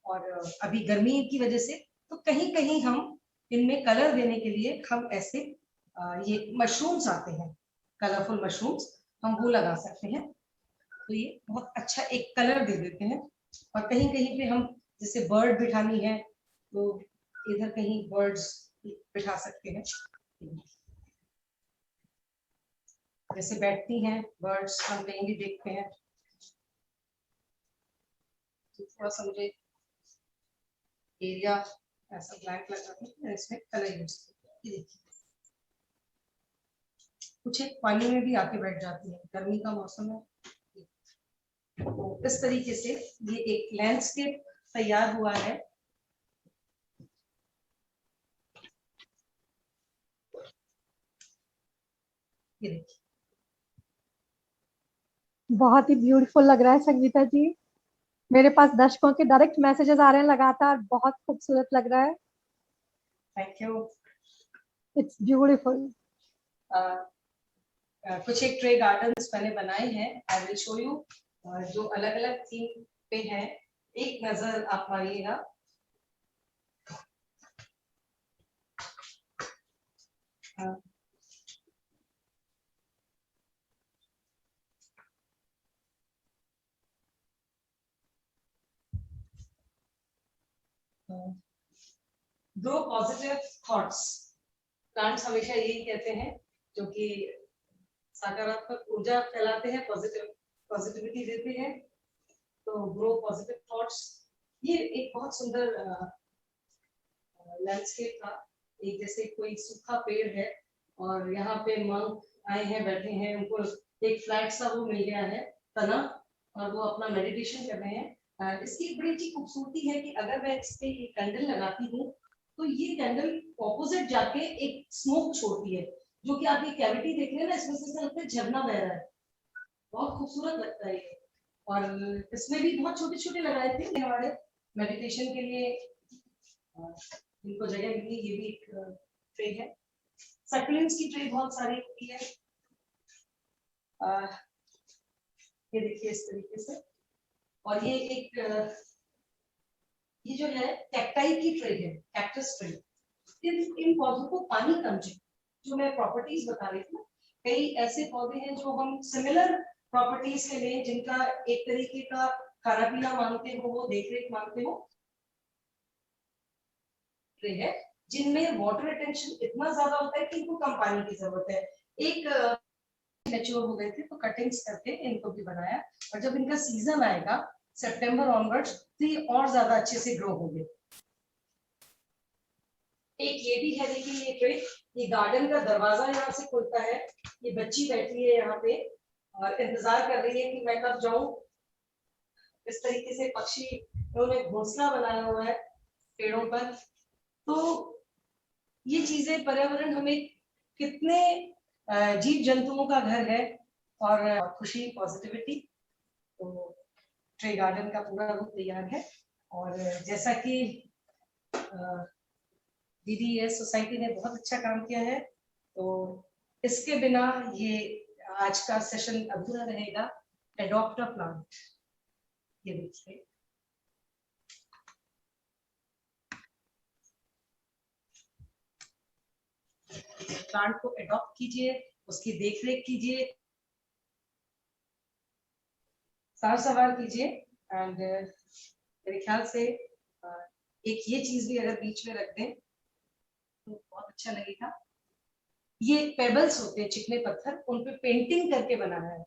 और अभी गर्मी की वजह से, तो कहीं कहीं हम इनमें कलर देने के लिए हम ऐसे ये मशरूम्स आते हैं, कलरफुल मशरूम्स, हम वो लगा सकते हैं। तो ये बहुत अच्छा एक कलर दे देते हैं। और कहीं कहीं पे हम जैसे बर्ड बिठानी है तो इधर कहीं बर्ड्स बिठा सकते हैं, जैसे बैठती हैं बर्ड्स, हम कहीं भी देखते हैं। तो थोड़ा सा मुझे एरिया ऐसा ब्लैंक लगा है, इसमें कलर यूज किया। देखिए कुछ एक पानी में भी आके बैठ जाती है, गर्मी का मौसम है। तो इस तरीके से ये एक लैंडस्केप तैयार हुआ है। ये देखिए बहुत ही ब्यूटीफुल लग रहा है संगीता जी। मेरे पास दर्शकों के डायरेक्ट मैसेजेस आ रहे हैं लगातार, बहुत खूबसूरत लग रहा है। Thank you. It's beautiful. कुछ एक ट्रे गार्डन्स मैंने बनाए हैं, आई विल शो यू, जो अलग अलग थीम पे हैं। एक नजर आप मारिएगा। ग्रो पॉजिटिव थॉट्स, प्लांट्स हमेशा यही कहते हैं, जो कि सकारात्मक ऊर्जा फैलाते हैं, पॉजिटिविटी देते हैं। तो ग्रो पॉजिटिव थॉट्स, ये एक बहुत सुंदर लैंडस्केप था, एक जैसे कोई सूखा पेड़ है और यहाँ पे मंक आए हैं, बैठे हैं, उनको एक फ्लैट सा वो मिल गया है तना, और वो अपना मेडिटेशन कर रहे हैं। इसकी एक बड़ी अच्छी खूबसूरती है कि अगर मैं इस पे एक कैंडल लगाती हूँ तो ये कैंडल ऑपोजिट जाके एक स्मोक छोड़ती है, जो कि आप ये कैविटी देख रहे हैं ना, इसमें से ऐसा लगता है झरना बह रहा है, बहुत खूबसूरत लगता है ये। और इसमें भी बहुत छोटे छोटे लगाए थे हमारे मेडिटेशन के लिए, इनको जगह मिली। ये भी एक ट्रे है, सक्यूलेंट्स की ट्रे बहुत सारी होती है। ये देखिए इस तरीके से, और ये एक ये जो है कैक्टाई की ट्रे है, कैक्टस ट्रे। इन पौधों को पानी कम चाहिए, जो मैं प्रॉपर्टीज बता रही थी ना, कई ऐसे पौधे हैं जो हम सिमिलर प्रॉपर्टीज के लिए, जिनका एक तरीके का खाना पीना मांगते हो, वो देख रेख मांगते हो, है जिनमें वाटर रिटेंशन इतना ज्यादा होता है कि इनको कम पानी की जरूरत है। एक मैच्योर हो गए थे तो कटिंग्स करके इनको भी बनाया, और जब इनका सीजन आएगा सितंबर ऑनवर्ड्स तो ये और ज्यादा अच्छे से ग्रो होंगे। एक ये भी है, देखिए ये ट्रे, ये गार्डन का दरवाजा यहाँ से खुलता है, ये बच्ची बैठी है यहाँ पे और इंतजार कर रही है कि मैं कब जाऊं। इस तरीके से पक्षी, उन्होंने घोंसला बनाया हुआ है पेड़ों पर। तो ये चीजें, पर्यावरण हमें कितने जीव जंतुओं का घर है, और खुशी, पॉजिटिविटी। तो ट्री गार्डन का पूरा रूप तैयार है, और जैसा कि DDES सोसाइटी ने बहुत अच्छा काम किया है, तो इसके बिना ये आज का सेशन अधूरा रहेगा। एडॉप्ट अ प्लांट, ये देखिए, प्लांट को एडॉप्ट कीजिए, उसकी देखरेख कीजिए, सार संभाल कीजिए। एंड मेरे ख्याल से एक ये चीज भी अगर बीच में रख दें तो बहुत अच्छा लगेगा। ये पेबल्स होते हैं, चिकने पत्थर, उन पे पेंटिंग करके बनाना है।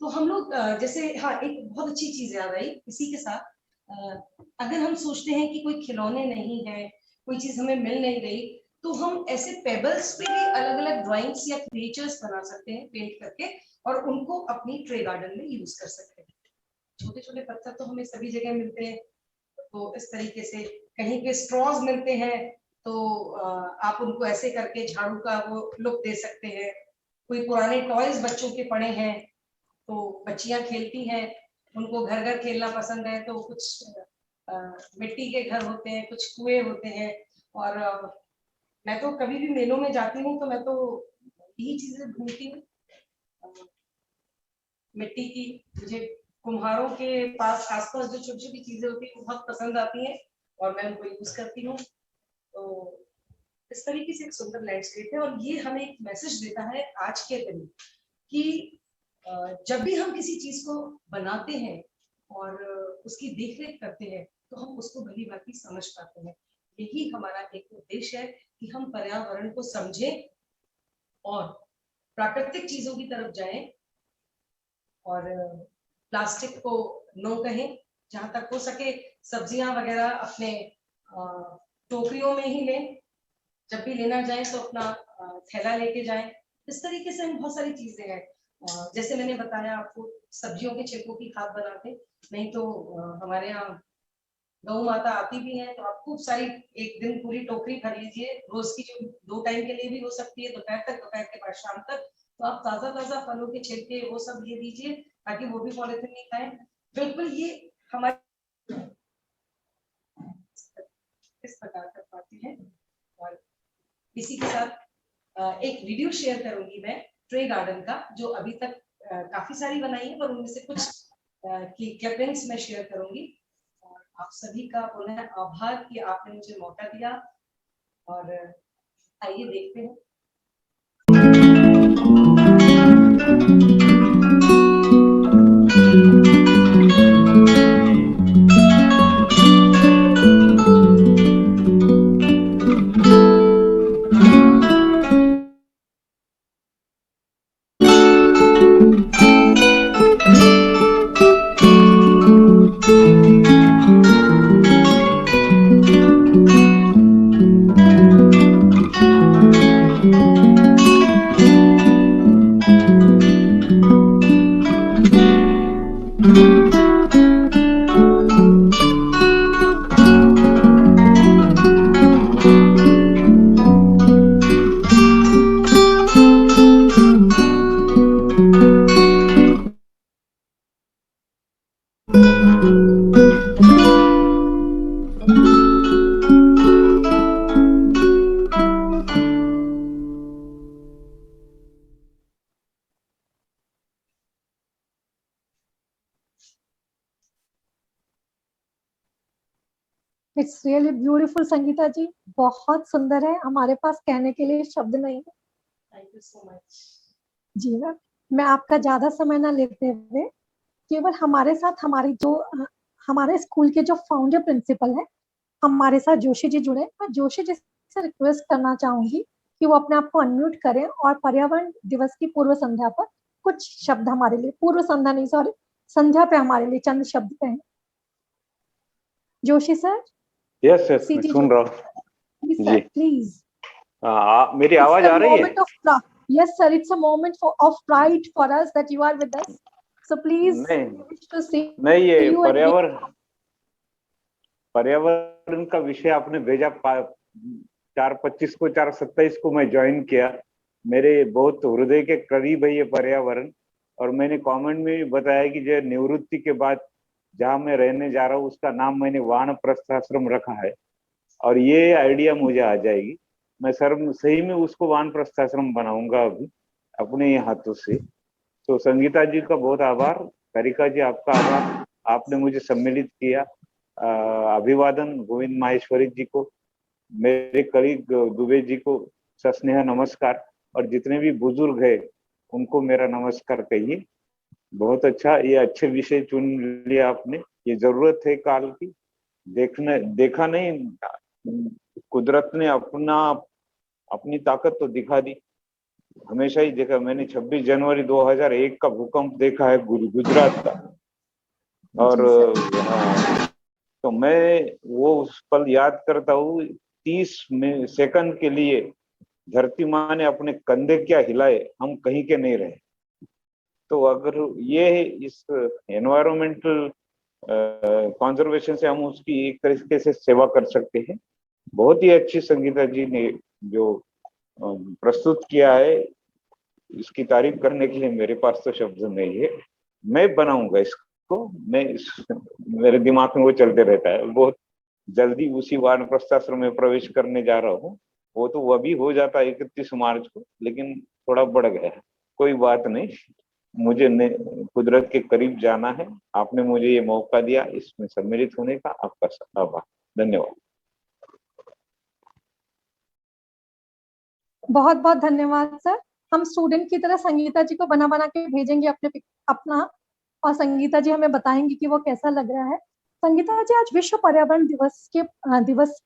तो हम लोग जैसे, हाँ, एक बहुत अच्छी चीज याद आई इसी के साथ, अगर हम सोचते हैं कि कोई खिलौने नहीं है, कोई चीज हमें मिल नहीं रही, तो हम ऐसे पेबल्स पे भी अलग अलग ड्राइंग्स या क्रिएचर्स बना सकते हैं पेंट करके, और उनको अपनी ट्रे गार्डन में यूज कर सकते हैं। छोटे छोटे पत्थर तो हमें सभी जगह मिलते हैं, तो इस तरीके से कहीं पे स्ट्रॉज मिलते हैं, तो आप उनको ऐसे करके झाड़ू का वो लुक दे सकते हैं। कोई पुराने टॉयज बच्चों के पड़े हैं, तो बच्चियां खेलती हैं, उनको घर घर खेलना पसंद है, तो कुछ मिट्टी के घर होते हैं, कुछ कुएं होते हैं। और मैं तो कभी भी मेलों में जाती हूँ तो मैं तो यही चीजें ढूंढती हूँ, मिट्टी की। मुझे कुम्हारों के पास आसपास जो छोटी छोटी चीजें होती है वो बहुत पसंद आती हैं, और मैं उनको यूज करती हूँ। तो इस तरीके से एक सुंदर लैंडस्केप है, और ये हमें एक मैसेज देता है आज के दिन कि जब भी हम किसी चीज को बनाते हैं और उसकी देखरेख करते हैं, तो हम उसको भली भांति समझ पाते हैं। यही हमारा एक उद्देश्य है कि हम पर्यावरण को समझें और प्राकृतिक चीजों की तरफ जाएं, और प्लास्टिक को नो कहें। जहां तक हो सके सब्जियां वगैरह अपने टोकरियों में ही लें, जब भी लेना जाए तो अपना थैला लेके जाएं। इस तरीके से हम बहुत सारी चीजें हैं, जैसे मैंने बताया आपको, सब्जियों के छिलकों की खाद बनाते, नहीं तो हमारे यहाँ गौ माता आती भी है, तो आप खूब सारी एक दिन पूरी टोकरी भर लीजिए, रोज की, जो 2 टाइम के लिए भी हो सकती है, दोपहर तक, दोपहर के बाद शाम तक। तो आप ताजा ताजा फलों के छिलके वो सब ले दीजिए, ताकि वो भी पॉलिथीन नहीं खाएं। बिल्कुल ये हमारे इस प्रकार कर पाते हैं। और इसी के साथ एक वीडियो शेयर करूंगी मैं ट्रे गार्डन का, जो अभी तक काफी सारी बनाई है, पर उनमें से कुछ की क्लिपिंग्स मैं शेयर करूंगी। और आप सभी का पुनः आभार कि आपने मुझे मौका दिया, और आइए देखते हैं। इट्स रियली ब्यूटीफुल संगीता जी, बहुत सुंदर है, हमारे पास कहने के लिए शब्द नहीं है। Thank you so much. जी मैम, मैं आपका ज्यादा समय ना लेते हुए केवल हमारे साथ हमारे स्कूल के जो फाउंडर प्रिंसिपल है हमारे साथ जोशी जी जुड़े। मैं जोशी जी से रिक्वेस्ट करना चाहूंगी कि वो अपने आप को अनम्यूट करें और पर्यावरण दिवस की पूर्व संध्या पर कुछ शब्द हमारे लिए, पूर्व संध्या नहीं सॉरी, संध्या पे हमारे लिए चंद शब्द कहें। जोशी सर। यस यस, मैं सीटी सुन रहा हूँ प्लीज जी। Sir, please. मेरी आवाज आ रही है? Yes sir, it's a moment of pride for us that you are with us, so please wish to see नहीं, ये you and पर्यावरण का विषय आपने भेजा 4/25 को 4/27 को मैं ज्वाइन किया। मेरे बहुत हृदय के करीब है ये पर्यावरण, और मैंने कमेंट में भी बताया कि जो निवृत्ति के बाद जहाँ मैं रहने जा रहा हूँ उसका नाम मैंने वानप्रस्थाश्रम रखा है, और ये आइडिया मुझे आ जाएगी, मैं सही में उसको वानप्रस्थाश्रम बनाऊंगा अभी अपने हाथों से। तो संगीता जी का बहुत आभार, कारिका जी आपका आभार, आपने मुझे सम्मिलित किया। अभिवादन गोविंद माहेश्वरी जी को, मेरे कलीग दुबे जी को सस्नेह नमस्कार, और जितने भी बुजुर्ग है उनको मेरा नमस्कार कहिए। बहुत अच्छा, ये अच्छे विषय चुन लिया आपने, ये जरूरत है काल की। देखा नहीं, कुदरत ने अपनी ताकत तो दिखा दी, हमेशा ही देखा। मैंने 26 जनवरी 2001 का भूकंप देखा है गुजरात का, और तो मैं वो उस पल याद करता हूँ। 30 सेकंड के लिए धरती माँ ने अपने कंधे क्या हिलाए, हम कहीं के नहीं रहे। तो अगर ये इस एनवायरमेंटल कंजर्वेशन से हम उसकी एक तरीके से सेवा कर सकते हैं। बहुत ही अच्छी संगीता जी ने जो प्रस्तुत किया है, इसकी तारीफ करने के लिए मेरे पास तो शब्द नहीं है। मैं बनाऊंगा इसको, मेरे दिमाग में वो चलते रहता है। बहुत जल्दी उसी वानप्रस्थाश्रम में प्रवेश करने जा रहा हूँ। वो तो अभी हो जाता है 31 मार्च को, लेकिन थोड़ा बढ़ गया है, कोई बात नहीं। मुझे कुदरत के करीब जाना है, आपने मुझे ये मौका दिया, इसमें सम्मिलित होने का आपका आभार, धन्यवाद। बहुत बहुत धन्यवाद सर। हम स्टूडेंट की तरह संगीता जी को बना बना के भेजेंगे अपना, और संगीता जी हमें बताएंगी कि वो कैसा लग रहा है। संगीता जी, आज विश्व पर्यावरण दिवस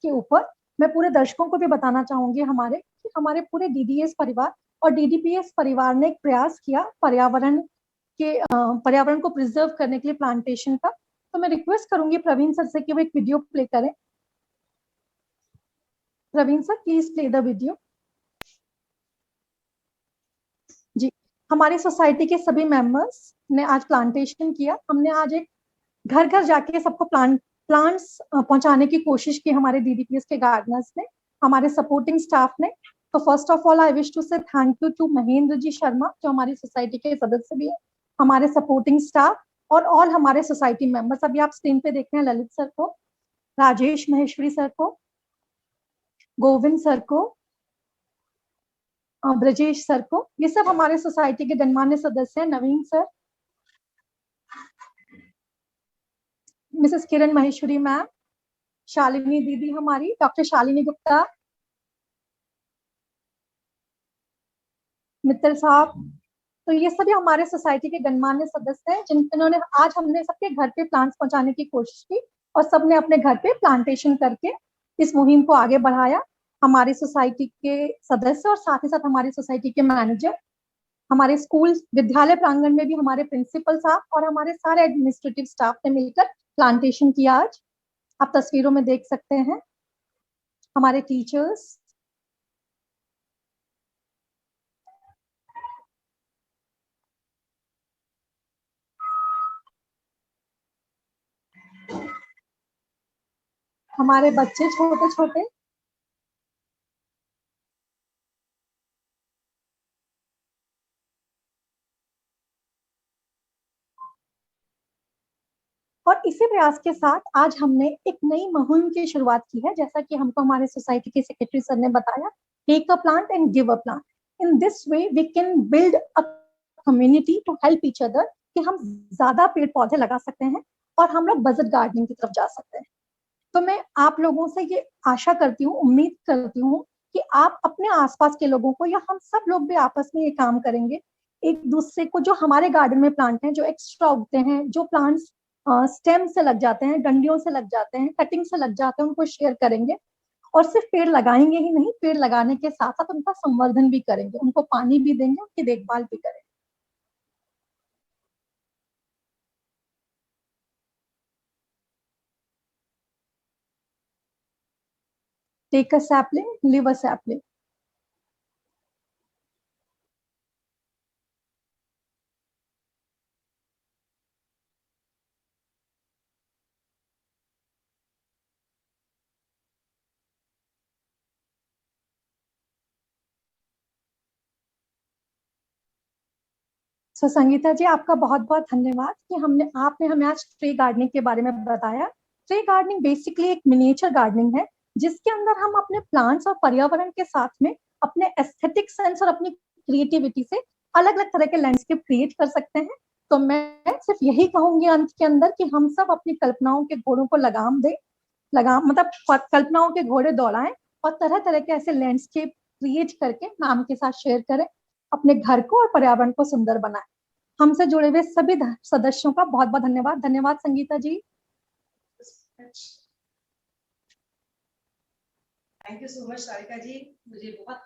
के ऊपर मैं पूरे दर्शकों को भी बताना चाहूंगी हमारे पूरे डीडीएस परिवार और डीडीपीएस परिवार ने एक प्रयास किया पर्यावरण को प्रिजर्व करने के लिए प्लांटेशन का। तो मैं रिक्वेस्ट करूंगी प्रवीण सर से कि वो एक वीडियो प्ले करें। Praveen sir, please play the video. जी, हमारी सोसाइटी के सभी मेंबर्स ने आज प्लांटेशन किया। हमने आज एक घर घर जाके सबको प्लांट्स पहुंचाने की कोशिश की, हमारे डीडीपीएस के गार्डनर्स ने, हमारे सपोर्टिंग स्टाफ ने। तो first of all I wish to say thank you to Mahendra ji Sharma, जो हमारी सोसाइटी के सदस्य भी है, हमारे सपोर्टिंग स्टाफ और ऑल हमारे सोसाइटी मेंबर्स। अभी आप स्क्रीन पे देख रहे हैं ललित सर को, राजेश महेश्वरी सर को, गोविंद सर को, ब्रजेश सर को, ये सब हमारे सोसाइटी के गणमान्य सदस्य हैं। नवीन सर, मिसेस किरण महेश्वरी मैम, शालिनी दीदी हमारी, डॉक्टर शालिनी गुप्ता, मित्तल साहब। तो ये सभी हमारे सोसाइटी के गणमान्य सदस्य हैं जिन्होंने आज हमने सबके घर पे प्लांट्स पहुंचाने की कोशिश की, और सबने अपने घर पे प्लांटेशन करके इस मुहिम को आगे बढ़ाया। हमारी सोसाइटी के सदस्य और साथ ही साथ हमारी सोसाइटी के मैनेजर, हमारे स्कूल विद्यालय प्रांगण में भी हमारे प्रिंसिपल साहब और हमारे सारे एडमिनिस्ट्रेटिव स्टाफ ने मिलकर प्लांटेशन किया। आज आप तस्वीरों में देख सकते हैं हमारे टीचर्स, हमारे बच्चे छोटे छोटे, और इसी प्रयास के साथ आज हमने एक नई मुहिम की शुरुआत की है। जैसा कि हमको हमारे सोसाइटी के सेक्रेटरी सर ने बताया, take a plant and give a plant. In this way we can build a community to help each other, कि हम ज्यादा पेड़ पौधे लगा सकते हैं और हम लोग बजट गार्डनिंग की तरफ जा सकते हैं। तो मैं आप लोगों से ये आशा करती हूँ, उम्मीद करती हूँ कि आप अपने आसपास के लोगों को, या हम सब लोग भी आपस में ये काम करेंगे, एक दूसरे को, जो हमारे गार्डन में प्लांट हैं, जो एक्स्ट्रा उगते हैं, जो प्लांट्स स्टेम से लग जाते हैं, डंडियों से लग जाते हैं, कटिंग से लग जाते हैं, उनको शेयर करेंगे। और सिर्फ पेड़ लगाएंगे ही नहीं, पेड़ लगाने के साथ साथ उनका संवर्धन भी करेंगे, उनको पानी भी देंगे, उनकी देखभाल भी करेंगे। Take a sapling, leave a sapling. सो संगीता जी, आपका बहुत बहुत धन्यवाद कि आपने हमें आज ट्री गार्डनिंग के बारे में बताया। ट्री गार्डनिंग बेसिकली एक मिनिएचर गार्डनिंग है, जिसके अंदर हम अपने प्लांट्स और पर्यावरण के साथ में अपने एस्थेटिक सेंस और अपनी क्रिएटिविटी से अलग अलग तरह के लैंडस्केप क्रिएट कर सकते हैं। तो मैं सिर्फ यही कहूंगी अंत के अंदर कि हम सब अपनी कल्पनाओं के घोड़ों को लगाम दें, मतलब कल्पनाओं के घोड़े दौड़ाएं और तरह तरह के ऐसे लैंडस्केप क्रिएट करके मैम के साथ शेयर करें, अपने घर को और पर्यावरण को सुंदर बनाएं। हमसे जुड़े हुए सभी सदस्यों का बहुत बहुत धन्यवाद। धन्यवाद Sangeeta ji. Thank you so much Sarika ji, मुझे बहुत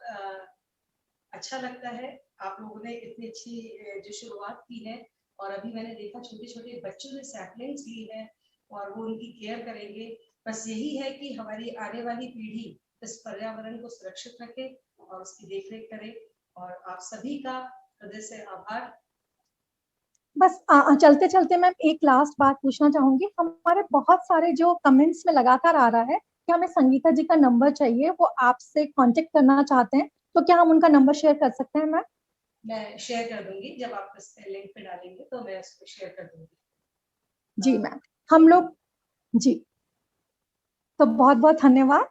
अच्छा लगता है आप लोगों ने इतनी अच्छी जो शुरुआत की है। और अभी मैंने देखा छोटे छोटे बच्चों ने सैपलिंग्स ली है और वो उनकी केयर करेंगे। बस यही है कि हमारी आने वाली पीढ़ी इस पर्यावरण को सुरक्षित रखे और उसकी देखरेख करे। और आप सभी का हृदय से आभार। बस चलते चलते मैं एक लास्ट बात पूछना चाहूंगी। हमारे बहुत सारे जो कमेंट्स में लगातार आ रहा है कि हमें संगीता जी का नंबर चाहिए, वो आपसे कांटेक्ट करना चाहते हैं, तो क्या हम उनका नंबर शेयर कर सकते हैं मैम? मैं शेयर कर दूंगी, जब आप इस लिंक पे डालेंगे तो मैं उसको शेयर कर दूंगी। जी मैम, हम लोग जी, तो बहुत बहुत धन्यवाद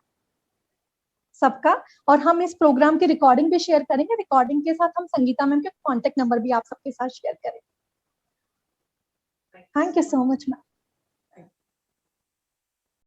सबका। और हम इस प्रोग्राम की रिकॉर्डिंग भी शेयर करेंगे, रिकॉर्डिंग के साथ हम संगीता मैम के कांटेक्ट नंबर भी आप सबके साथ शेयर करेंगे। Thank you so much ma'am.